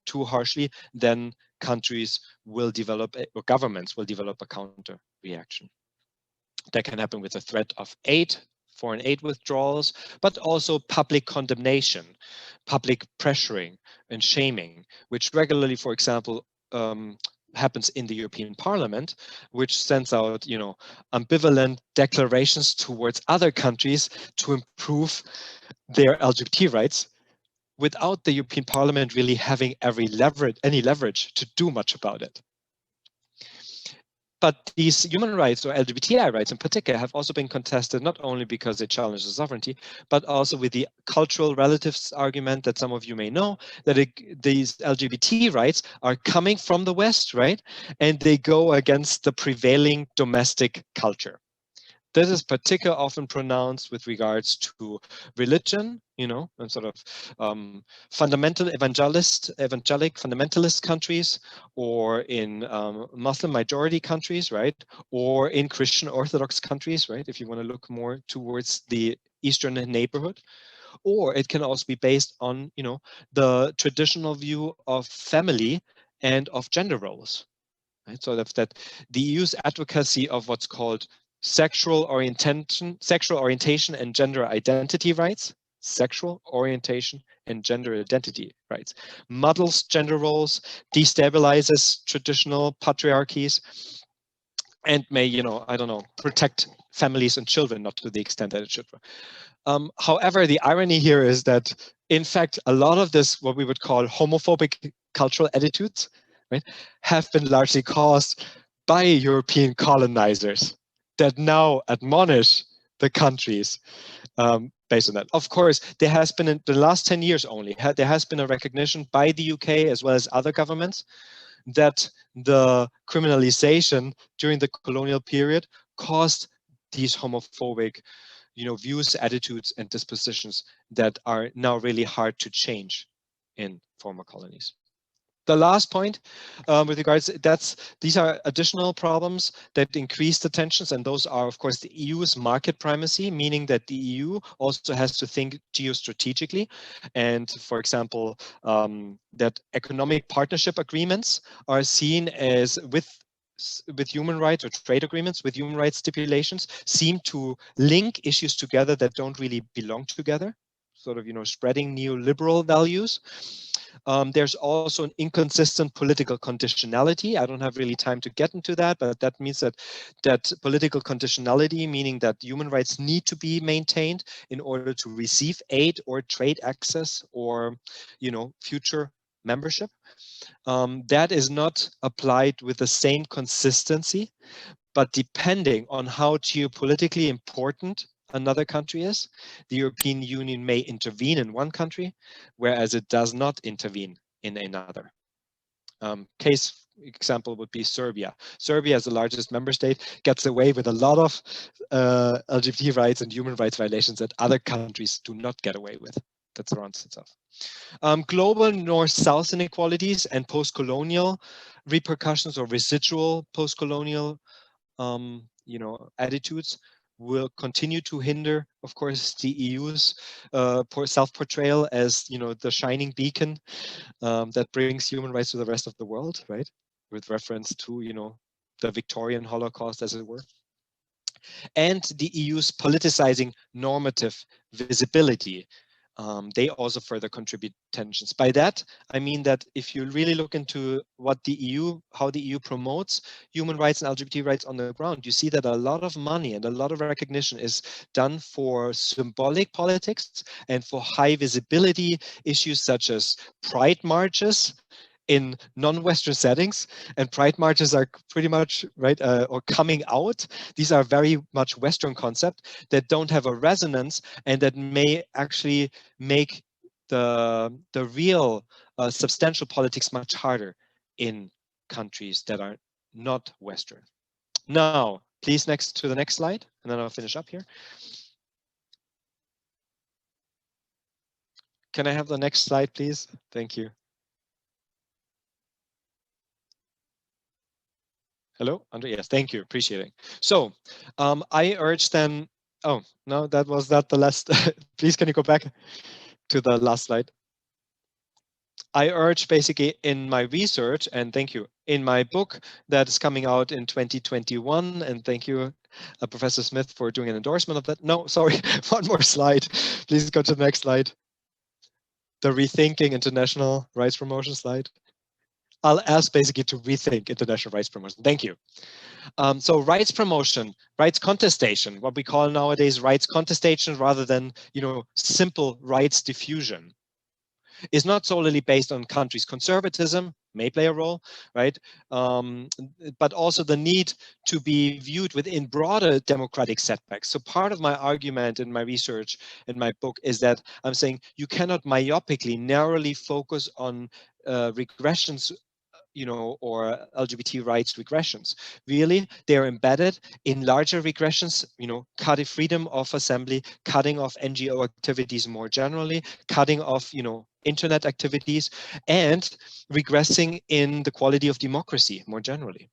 too harshly, then countries will develop, or governments will develop a counter reaction. That can happen with the threat of foreign aid withdrawals, but also public condemnation, public pressuring and shaming, which regularly, for example, happens in the European Parliament, which sends out, ambivalent declarations towards other countries to improve their LGBT rights, without the European Parliament really having any leverage to do much about it. But these human rights, or LGBTI rights in particular, have also been contested not only because they challenge the sovereignty, but also with the cultural relatives argument that some of you may know, that these LGBT rights are coming from the West, right? And they go against the prevailing domestic culture. This is particularly often pronounced with regards to religion, and sort of fundamental evangelic fundamentalist countries, or in Muslim majority countries, right? Or in Christian Orthodox countries, right? If you want to look more towards the Eastern neighborhood. Or it can also be based on, the traditional view of family and of gender roles, right? So that's that the EU's advocacy of what's called sexual orientation and gender identity rights, muddles gender roles, destabilizes traditional patriarchies, and may, protect families and children, not to the extent that it should. However, the irony here is that, in fact, a lot of this, what we would call homophobic cultural attitudes, right, have been largely caused by European colonizers that now admonish the countries based on that. Of course, there has been, in the last 10 years only, there has been a recognition by the UK as well as other governments that the criminalization during the colonial period caused these homophobic views, attitudes, and dispositions that are now really hard to change in former colonies. The last point with regards, these are additional problems that increase the tensions, and those are, of course, the EU's market primacy, meaning that the EU also has to think geostrategically. And for example, that economic partnership agreements are seen as with human rights, or trade agreements with human rights stipulations, seem to link issues together that don't really belong together. sort of, spreading neoliberal values. There's also an inconsistent political conditionality. I don't have really time to get into that, but that means that political conditionality, meaning that human rights need to be maintained in order to receive aid or trade access or, future membership. That is not applied with the same consistency, but depending on how geopolitically important another country is, the European Union may intervene in one country, whereas it does not intervene in another. Case example would be Serbia. Serbia, as the largest member state, gets away with a lot of LGBT rights and human rights violations that other countries do not get away with. That surrounds itself. Global north-south inequalities and post-colonial repercussions or residual post-colonial attitudes will continue to hinder, of course, the EU's self-portrayal as, the shining beacon that brings human rights to the rest of the world, right? With reference to, the Victorian Holocaust, as it were. And the EU's politicizing normative visibility. They also further contribute tensions. By that, I mean that if you really look into what how the EU promotes human rights and LGBT rights on the ground, you see that a lot of money and a lot of recognition is done for symbolic politics and for high visibility issues such as pride marches in non-Western settings, and pride marches are pretty much right or coming out. These are very much Western concepts that don't have a resonance and that may actually make the real substantial politics much harder in countries that are not Western. Now, please to the next slide, and then I'll finish up here. Can I have the next slide, please? Thank you. Hello, Andre? Yes, thank you, appreciate it. So I urge then, oh, no, that was not the last. Please, can you go back to the last slide? I urge basically in my research, and thank you, in my book that is coming out in 2021, and thank you, Professor Smith, for doing an endorsement of that. No, sorry, one more slide. Please go to the next slide. The Rethinking International Rights Promotion slide. I'll ask basically to rethink international rights promotion. Thank you. So rights promotion, rights contestation, what we call nowadays rights contestation rather than, simple rights diffusion, is not solely based on countries' conservatism, may play a role, right? But also the need to be viewed within broader democratic setbacks. So part of my argument in my research, in my book, is that I'm saying you cannot myopically, narrowly focus on regressions or LGBT rights regressions. Really, they're embedded in larger regressions, cutting freedom of assembly, cutting off NGO activities more generally, cutting off, internet activities, and regressing in the quality of democracy more generally.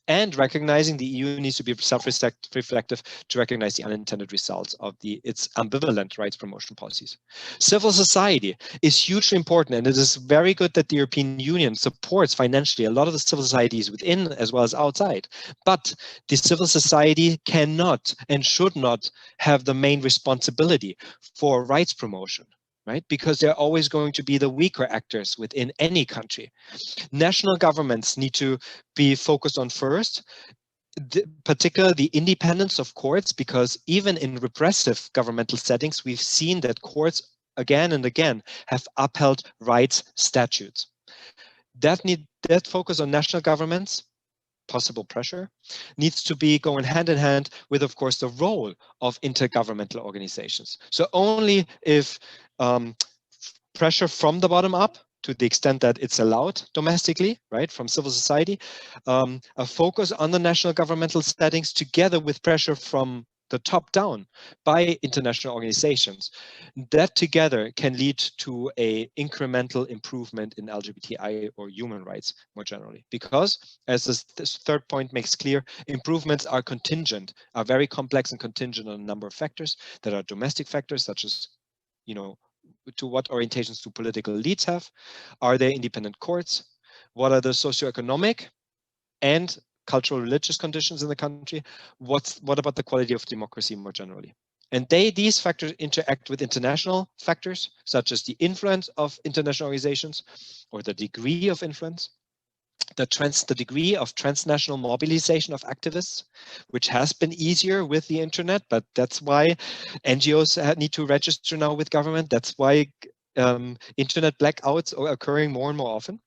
And recognizing the EU needs to be self-reflective to recognize the unintended results of its ambivalent rights promotion policies. Civil society is hugely important, and it is very good that the European Union supports financially a lot of the civil societies within as well as outside. But the civil society cannot and should not have the main responsibility for rights promotion, right? Because they're always going to be the weaker actors within any country. National governments need to be focused on first, particularly the independence of courts, because even in repressive governmental settings, we've seen that courts again and again have upheld rights statutes. That focus on national governments, possible pressure, needs to be going hand in hand with, of course, the role of intergovernmental organizations. So only if pressure from the bottom up, to the extent that it's allowed domestically, right, from civil society, a focus on the national governmental settings together with pressure from the top down by international organizations, that together can lead to an incremental improvement in LGBTI or human rights more generally. Because, as this third point makes clear, improvements are contingent, are very complex and contingent on a number of factors that are domestic factors, such as, to what orientations do political elites have? Are there independent courts? What are the socioeconomic and cultural religious conditions in the country? What about the quality of democracy more generally? And these factors interact with international factors, such as the influence of international organizations or the degree of influence, the degree of transnational mobilization of activists, which has been easier with the internet, but that's why NGOs need to register now with government. That's why internet blackouts are occurring more and more often.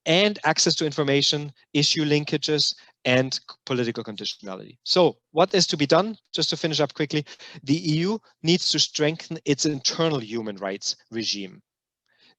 And access to information, issue linkages, and political conditionality. So what is to be done? Just to finish up quickly, the EU needs to strengthen its internal human rights regime.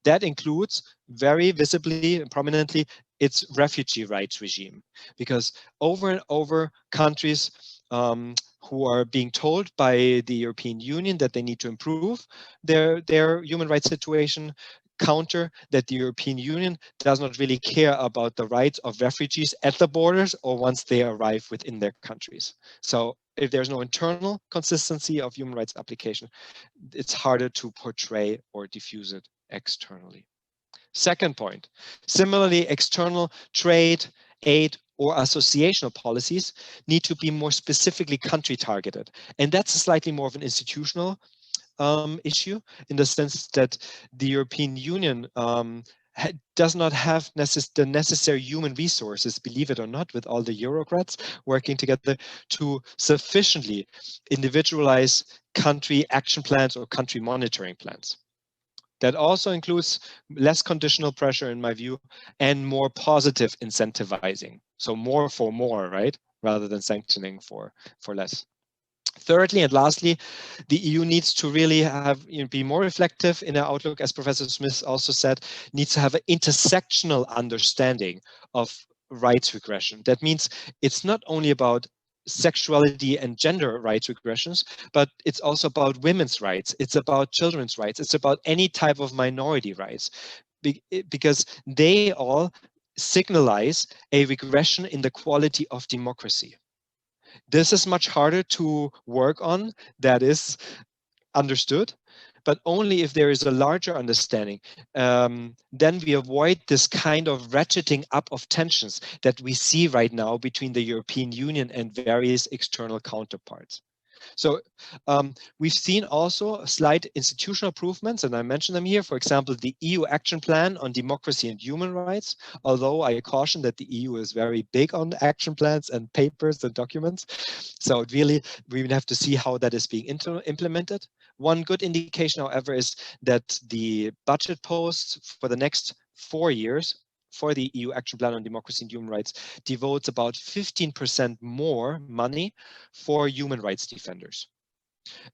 That includes very visibly and prominently its refugee rights regime, because over and over countries who are being told by the European Union that they need to improve their human rights situation counter that the European Union does not really care about the rights of refugees at the borders or once they arrive within their countries. So if there's no internal consistency of human rights application, it's harder to portray or diffuse it externally. Second point, similarly, external trade, aid, or associational policies need to be more specifically country targeted. And that's slightly more of an institutional issue, in the sense that the European Union does not have the necessary human resources, believe it or not, with all the bureaucrats working together to sufficiently individualize country action plans or country monitoring plans. That also includes less conditional pressure, in my view, and more positive incentivizing. So more for more, right? Rather than sanctioning for less. Thirdly and lastly, the EU needs to really have be more reflective in their outlook, as Professor Smith also said, needs to have an intersectional understanding of rights regression. That means it's not only about sexuality and gender rights regressions, but it's also about women's rights. It's about children's rights. It's about any type of minority rights, because they all signalize a regression in the quality of democracy. This is much harder to work on, that is understood, but only if there is a larger understanding. Then we avoid this kind of ratcheting up of tensions that we see right now between the European Union and various external counterparts. So we've seen also slight institutional improvements, and I mentioned them here. For example, the EU Action Plan on Democracy and Human Rights, although I caution that the EU is very big on action plans and papers and documents. So really, we will have to see how that is being implemented. One good indication, however, is that the budget posts for the next 4 years for the EU Action Plan on Democracy and Human Rights devotes about 15% more money for human rights defenders.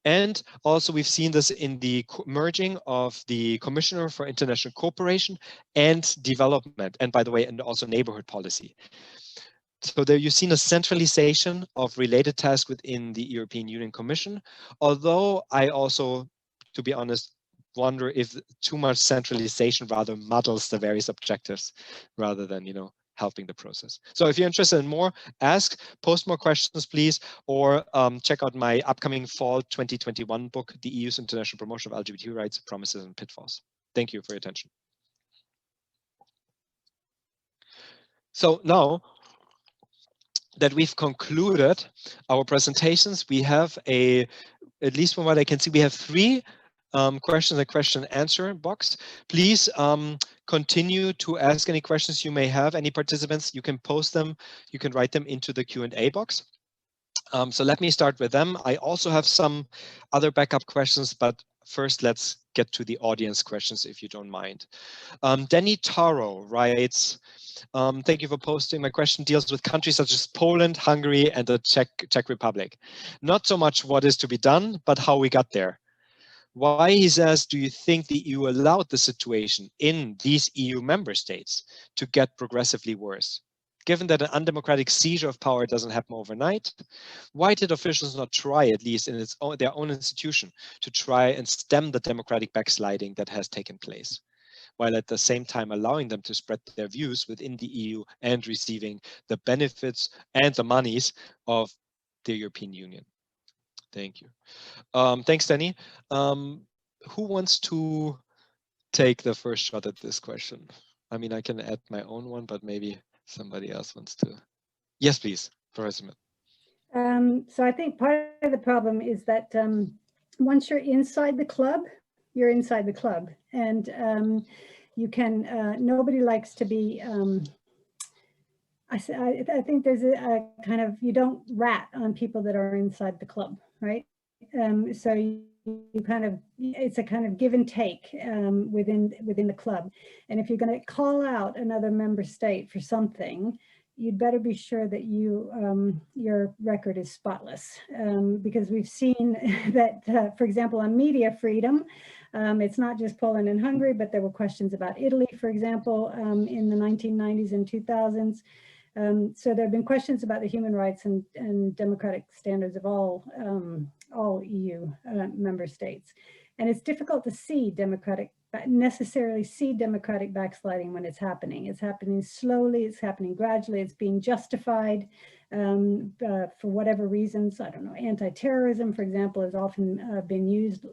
And also we've seen this in the merging of the Commissioner for International Cooperation and Development, and by the way, and also neighborhood policy. So there you've seen a centralization of related tasks within the European Union Commission, although I also, to be honest, wonder if too much centralization rather muddles the various objectives rather than, helping the process. So if you're interested in more, ask, post more questions, please, or check out my upcoming fall 2021 book, The EU's International Promotion of LGBT Rights, Promises and Pitfalls. Thank you for your attention. So now that we've concluded our presentations, we have at least from what I can see, we have 3 questions, a question and answer box. Please continue to ask any questions you may have. Any participants, you can post them, you can write them into the Q&A box. So let me start with them. I also have some other backup questions, but first let's get to the audience questions, if you don't mind. Danny Taro writes, thank you for posting. My question deals with countries such as Poland, Hungary, and the Czech Republic. Not so much what is to be done, but how we got there. Why, he says, do you think the EU allowed the situation in these EU member states to get progressively worse? Given that an undemocratic seizure of power doesn't happen overnight, why did officials not try, at least in their own institution, to try and stem the democratic backsliding that has taken place, while at the same time allowing them to spread their views within the EU and receiving the benefits and the monies of the European Union? Thank you. Thanks, Danny. Who wants to take the first shot at this question? I mean, I can add my own one, but maybe somebody else wants to. Yes, please, Professor Smith. So I think part of the problem is that once you're inside the club, you're inside the club, and you can. Nobody likes to be. I think there's a kind of, you don't rat on people that are inside the club, right? So you kind of, it's a kind of give and take within the club. And if you're going to call out another member state for something, you'd better be sure that your record is spotless, because we've seen that, for example, on media freedom, it's not just Poland and Hungary, but there were questions about Italy, for example, in the 1990s and 2000s. So there have been questions about the human rights and democratic standards of all EU member states. And it's difficult to necessarily see democratic backsliding when it's happening. It's happening slowly, it's happening gradually, it's being justified for whatever reasons. I don't know, anti-terrorism, for example, has often been used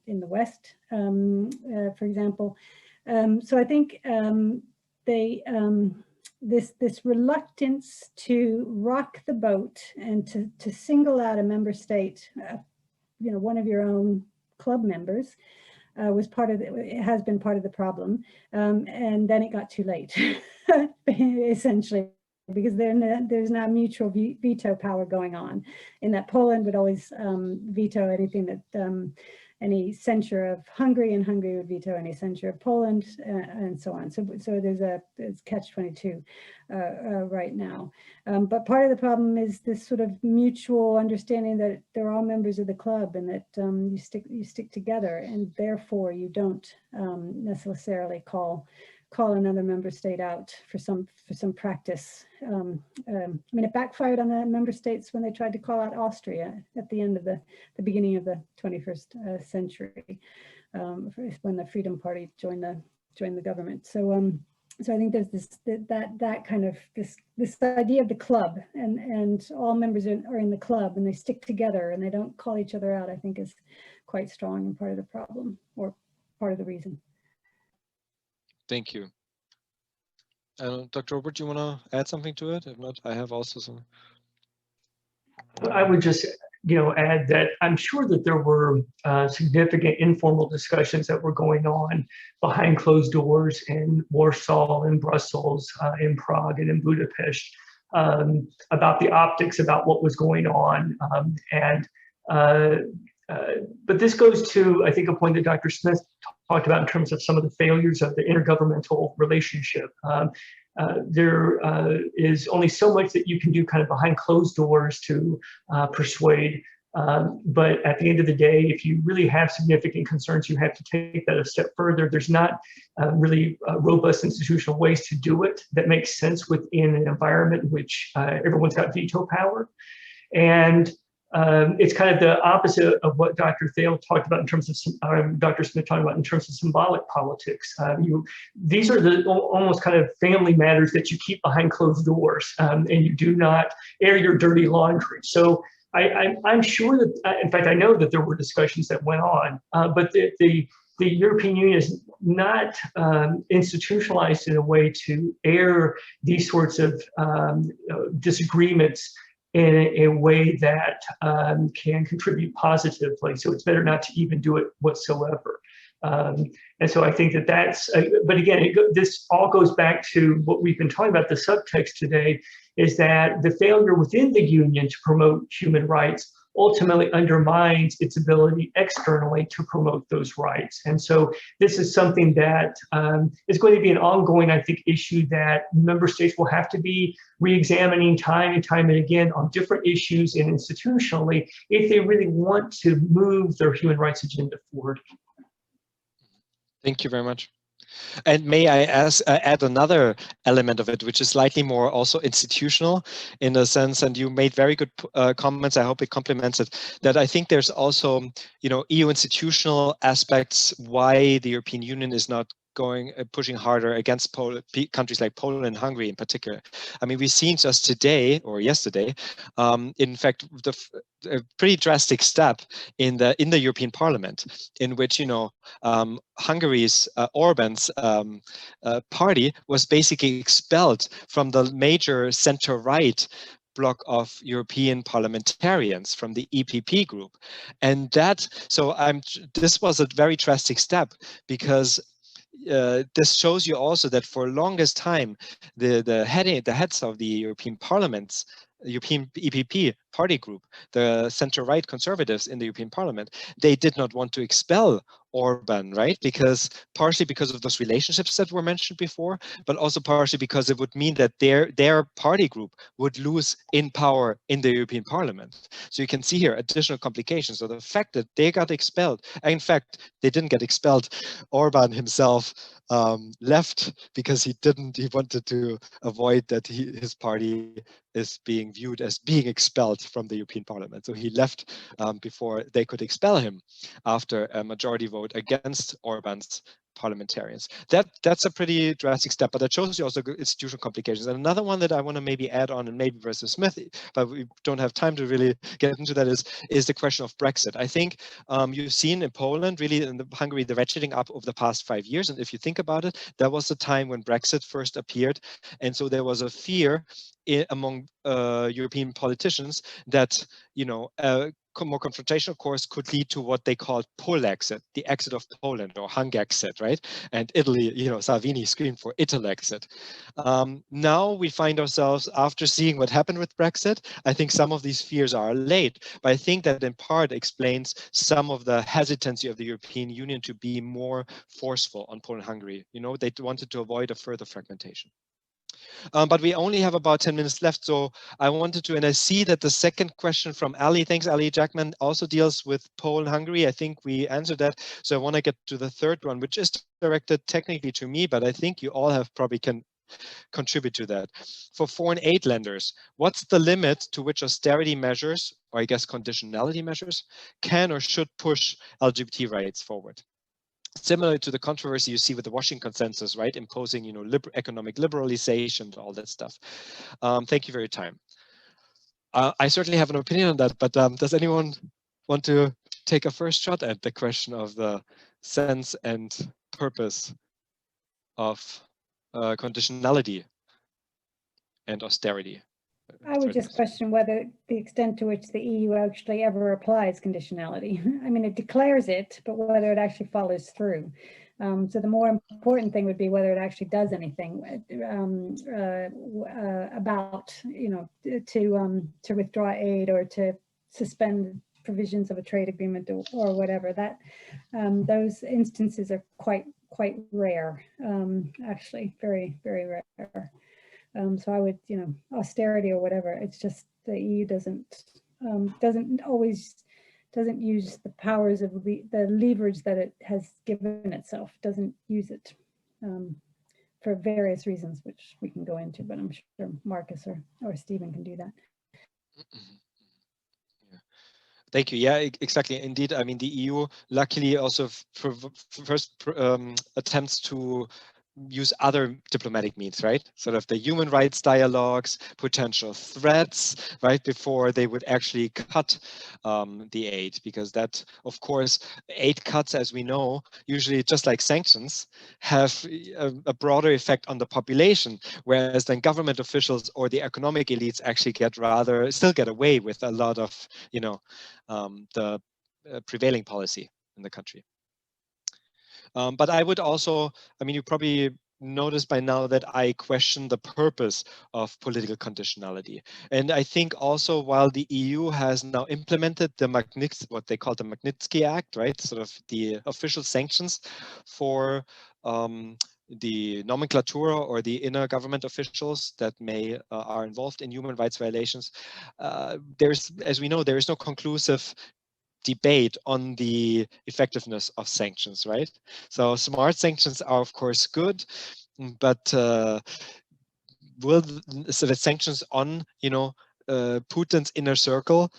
in the West, for example. So I think this reluctance to rock the boat and to single out a member state, one of your own club members, it has been part of the problem, and then it got too late, essentially, because there's now mutual veto power going on, in that Poland would always veto anything that any censure of Hungary, and Hungary would veto any censure of Poland, and so on. So it's catch-22 right now. But part of the problem is this sort of mutual understanding that they're all members of the club, and that you stick together, and therefore you don't necessarily call another member state out for some practice. I mean, it backfired on the member states when they tried to call out Austria at the end of the beginning of the 21st century, when the Freedom Party joined the government. So so I think there's that kind of this idea of the club, and all members are in the club, and they stick together and they don't call each other out, I think is quite strong and part of the problem, or part of the reason. Thank you. Dr. Robert, do you want to add something to it? If not, I have also some. I would just, add that I'm sure that there were significant informal discussions that were going on behind closed doors in Warsaw, in Brussels, in Prague, and in Budapest about the optics, about what was going on, but this goes to, I think, a point that Dr. Smith talked about in terms of some of the failures of the intergovernmental relationship. There is only so much that you can do kind of behind closed doors to persuade. But at the end of the day, if you really have significant concerns, you have to take that a step further. There's not really robust institutional ways to do it that makes sense within an environment in which everyone's got veto power. And it's kind of the opposite of what Dr. Thiel talked about in terms of, Dr. Smith talked about in terms of symbolic politics. These are the almost kind of family matters that you keep behind closed doors, and you do not air your dirty laundry. So I'm sure that, in fact, I know that there were discussions that went on, but the European Union is not institutionalized in a way to air these sorts of disagreements in a way that can contribute positively. So it's better not to even do it whatsoever. And so I think that's, but again, this all goes back to what we've been talking about, the subtext today, is that the failure within the union to promote human rights ultimately undermines its ability externally to promote those rights. And so this is something that is going to be an ongoing, I think, issue that member states will have to be re-examining time and again on different issues and institutionally if they really want to move their human rights agenda forward. Thank you very much. And may I add another element of it, which is slightly more also institutional in a sense, and you made very good comments. I hope it complements it, that I think there's also, EU institutional aspects why the European Union is not pushing harder against countries like Poland and Hungary in particular. I mean, we've seen just today or yesterday, in fact, a pretty drastic step in the European Parliament, in which Hungary's Orban's party was basically expelled from the major center-right bloc of European parliamentarians from the EPP group. And this was a very drastic step, because this shows you also that for longest time, the heads of the European Parliament's European EPP party group, the center-right conservatives in the European Parliament, they did not want to expel Orban, right? Partially because of those relationships that were mentioned before, but also partially because it would mean that their party group would lose in power in the European Parliament. So you can see here additional complications. So the fact that they got expelled, in fact, they didn't get expelled. Orban himself left because he wanted to avoid that his party is being viewed as being expelled from the European Parliament. So he left before they could expel him after a majority vote against Orban's parliamentarians. That's a pretty drastic step, but that shows you also institutional complications. And another one that I want to maybe add on, and maybe versus Smith, but we don't have time to really get into that, is the question of Brexit. I think you've seen in Poland, really in Hungary, the ratcheting up over the past 5 years. And if you think about it, that was the time when Brexit first appeared. And so there was a fear among European politicians that, more confrontational course could lead to what they called Polexit, the exit of Poland, or Hungexit, right? And Italy, Salvini screamed for Italexit. Now we find ourselves, after seeing what happened with Brexit, I think some of these fears are allayed, but I think that in part explains some of the hesitancy of the European Union to be more forceful on Poland and Hungary. They wanted to avoid a further fragmentation. But we only have about 10 minutes left, so I wanted to, and I see that the second question from Ali, thanks Ali Jackman, also deals with Poland, Hungary. I think we answered that, so I want to get to the third one, which is directed technically to me, but I think you all probably can contribute to that. For foreign aid lenders, what's the limit to which austerity measures, or I guess conditionality measures, can or should push LGBT rights forward? Similar to the controversy you see with the Washington Consensus, right? Imposing, economic liberalization, all that stuff. Thank you for your time. I certainly have an opinion on that, but does anyone want to take a first shot at the question of the sense and purpose of conditionality and austerity? I would just question whether the extent to which the EU actually ever applies conditionality. I mean, it declares it, but whether it actually follows through. So the more important thing would be whether it actually does anything about, to withdraw aid or to suspend provisions of a trade agreement or whatever. That those instances are quite rare, actually, very, very rare. So I would, austerity or whatever, it's just the EU doesn't use the powers of the leverage that it has given itself, doesn't use it for various reasons, which we can go into, but I'm sure Markus or Stephen can do that. Thank you. Yeah, exactly. Indeed. I mean, the EU luckily also first attempts to use other diplomatic means, right? Sort of the human rights dialogues, potential threats, right? Before they would actually cut the aid, because that, of course, aid cuts, as we know, usually just like sanctions, have a broader effect on the population, whereas then government officials or the economic elites actually still get away with a lot of, the prevailing policy in the country. But I would also, you probably noticed by now that I question the purpose of political conditionality. And I think also while the EU has now implemented what they call the Magnitsky Act, right? Sort of the official sanctions for the nomenclatura or the inner government officials that are involved in human rights violations. As we know, there is no conclusive debate on the effectiveness of sanctions, right? So smart sanctions are of course good, but the sanctions on Putin's inner circle,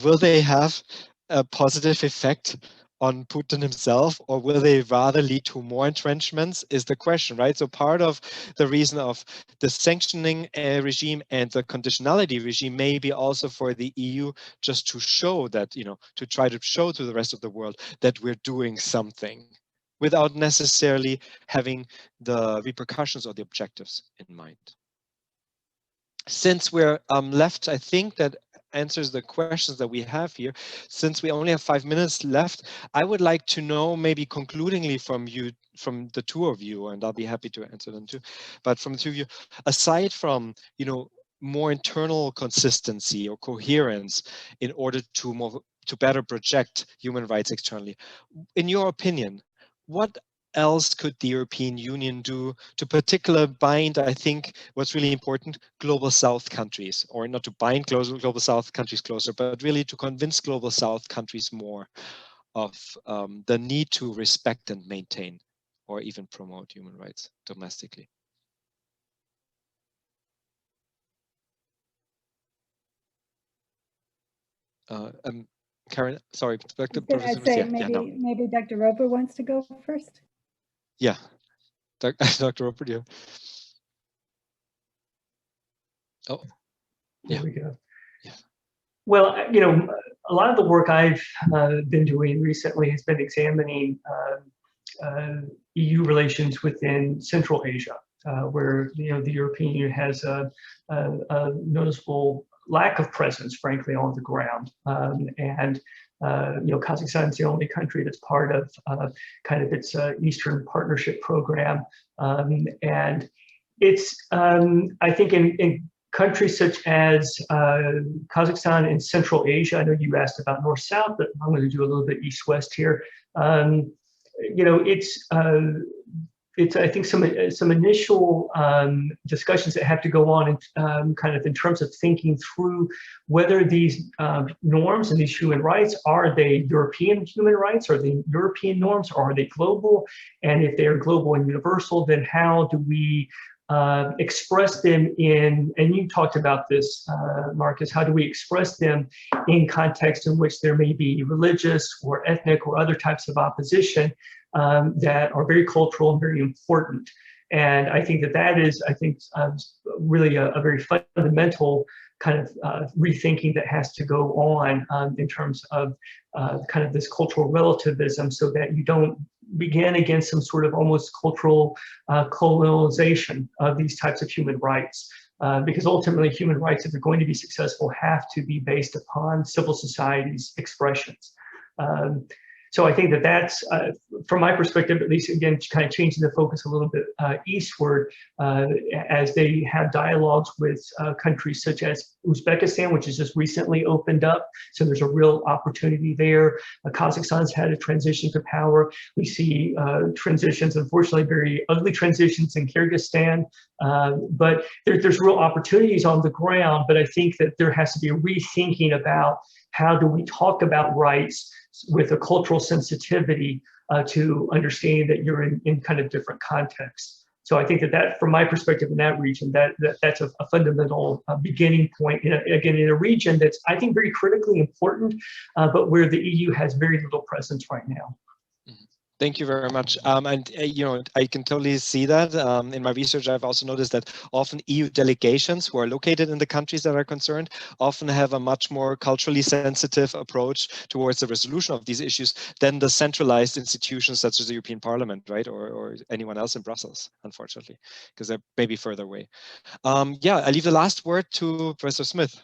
will they have a positive effect on Putin himself, or will they rather lead to more entrenchments, is the question, right? So part of the reason of the sanctioning regime and the conditionality regime may be also for the EU just to show that, to try to show to the rest of the world that we're doing something without necessarily having the repercussions or the objectives in mind. since we're left, I think that answers the questions that we have here. Since we only have 5 minutes left, I would like to know, maybe concludingly from you, from the two of you, and I'll be happy to answer them too, but from the two of you, aside from, you know, more internal consistency or coherence in order to better project human rights externally, in your opinion, what else could the European Union do to particularly bind, I think what's really important, global South countries, or not to bind global South countries closer, but really to convince global South countries more of the need to respect and maintain or even promote human rights domestically? Karen, sorry, Professor. Say, maybe Dr. Roper wants to go first. Yeah, Dr. Roper, yeah. Oh, there we go. Yeah. Well, you know, a lot of the work I've been doing recently has been examining EU relations within Central Asia, where, you know, the European Union has a noticeable lack of presence, frankly, on the ground. You know, Kazakhstan is the only country that's part of kind of its Eastern Partnership program. And it's, I think in countries such as Kazakhstan and Central Asia, I know you asked about North-South, but I'm going to do a little bit East-West here. You know, it's I think some initial discussions that have to go on in, kind of in terms of thinking through whether these norms and these human rights, are they European human rights, are they European norms, or are they global? And if they are global and universal, then how do we express them in, and you talked about this, Markus, how do we express them in context in which there may be religious or ethnic or other types of opposition that are very cultural and very important? And I think that is, I think, really a very fundamental kind of rethinking that has to go on in terms of kind of this cultural relativism, so that you don't begin against some sort of almost cultural colonialization of these types of human rights. Because ultimately human rights, if they're going to be successful, have to be based upon civil society's expressions. So I think that that's, from my perspective, at least, again, kind of changing the focus a little bit eastward, as they have dialogues with countries such as Uzbekistan, which has just recently opened up. So there's a real opportunity there. Kazakhstan's had a transition to power. We see transitions, unfortunately, very ugly transitions in Kyrgyzstan. But there's real opportunities on the ground. But I think that there has to be a rethinking about how do we talk about rights with a cultural sensitivity to understanding that you're in kind of different contexts. So I think that from my perspective in that region, that's a fundamental beginning point, again, in a region that's, I think, very critically important, but where the EU has very little presence right now. Thank you very much. You know, I can totally see that. In my research, I've also noticed that often EU delegations who are located in the countries that are concerned often have a much more culturally sensitive approach towards the resolution of these issues than the centralized institutions such as the European Parliament, right? Or anyone else in Brussels, unfortunately, because they're maybe further away. Yeah, I leave the last word to Professor Smith.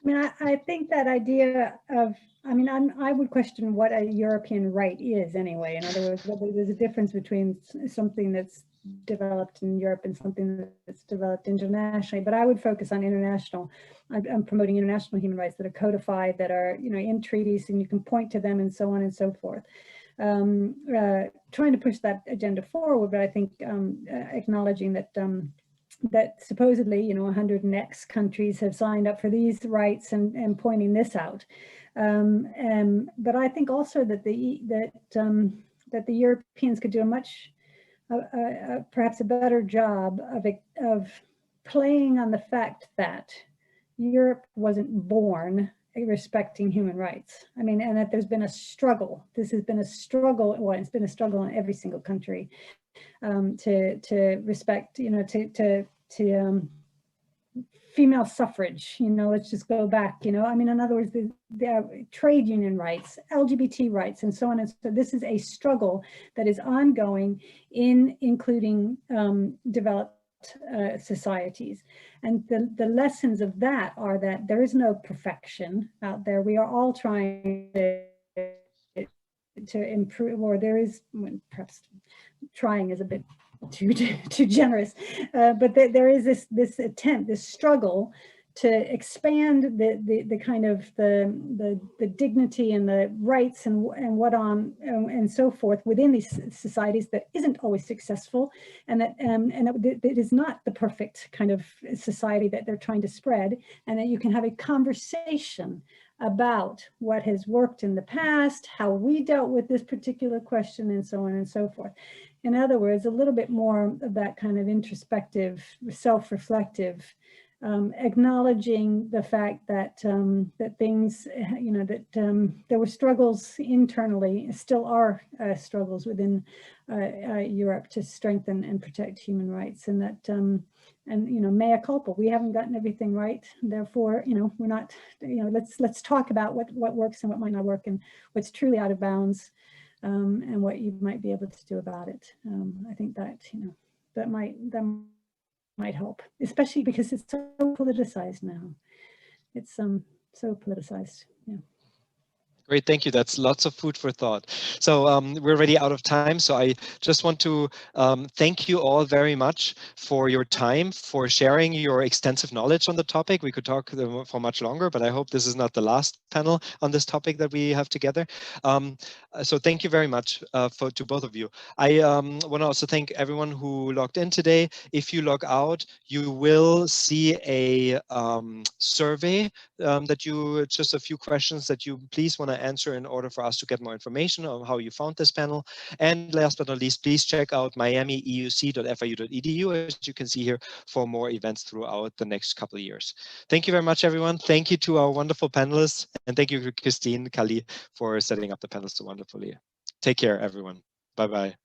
I mean, I think that idea of, I mean, I would question what a European right is anyway. In other words, whether there's a difference between something that's developed in Europe and something that's developed internationally. But I would focus on international. I'm promoting international human rights that are codified, that are, you know, in treaties, and you can point to them and so on and so forth. Trying to push that agenda forward, but I think acknowledging that that supposedly, you know, 100 and X countries have signed up for these rights and pointing this out. But I think also that that the Europeans could do a much, perhaps a better job of playing on the fact that Europe wasn't born respecting human rights. I mean, and that there's been a struggle. This has been a struggle. Well, it's been a struggle in every single country to respect, you know, to female suffrage, you know, let's just go back, you know, I mean, in other words, the trade union rights, LGBT rights, and so on. And so this is a struggle that is ongoing in including developed societies. And the lessons of that are that there is no perfection out there. We are all trying to improve, or there is, perhaps trying is a bit too generous, but there is this attempt, this struggle to expand the kind of the dignity and the rights and what on and so forth within these societies that isn't always successful, and that it is not the perfect kind of society that they're trying to spread, and that you can have a conversation about what has worked in the past, how we dealt with this particular question, and so on and so forth. In other words, a little bit more of that kind of introspective, self-reflective, acknowledging the fact that that things, there were struggles internally, still are struggles within Europe to strengthen and protect human rights, and that mea culpa, we haven't gotten everything right. Therefore, we're not, let's talk about what works and what might not work, and what's truly out of bounds, and what you might be able to do about it. I think that that might help, especially because it's so politicized now. It's so politicized. Yeah. Great, thank you. That's lots of food for thought. So we're already out of time. So I just want to thank you all very much for your time, for sharing your extensive knowledge on the topic. We could talk for much longer, but I hope this is not the last panel on this topic that we have together. So thank you very much to both of you. I want to also thank everyone who logged in today. If you log out, you will see a survey that you, just a few questions that you please want to answer in order for us to get more information on how you found this panel. And last but not least, please check out miamieuc.fiu.edu, as you can see here, for more events throughout the next couple of years. Thank you very much, everyone. Thank you to our wonderful panelists. And thank you to Christine, Kali, for setting up the panel so wonderfully. Take care, everyone. Bye-bye.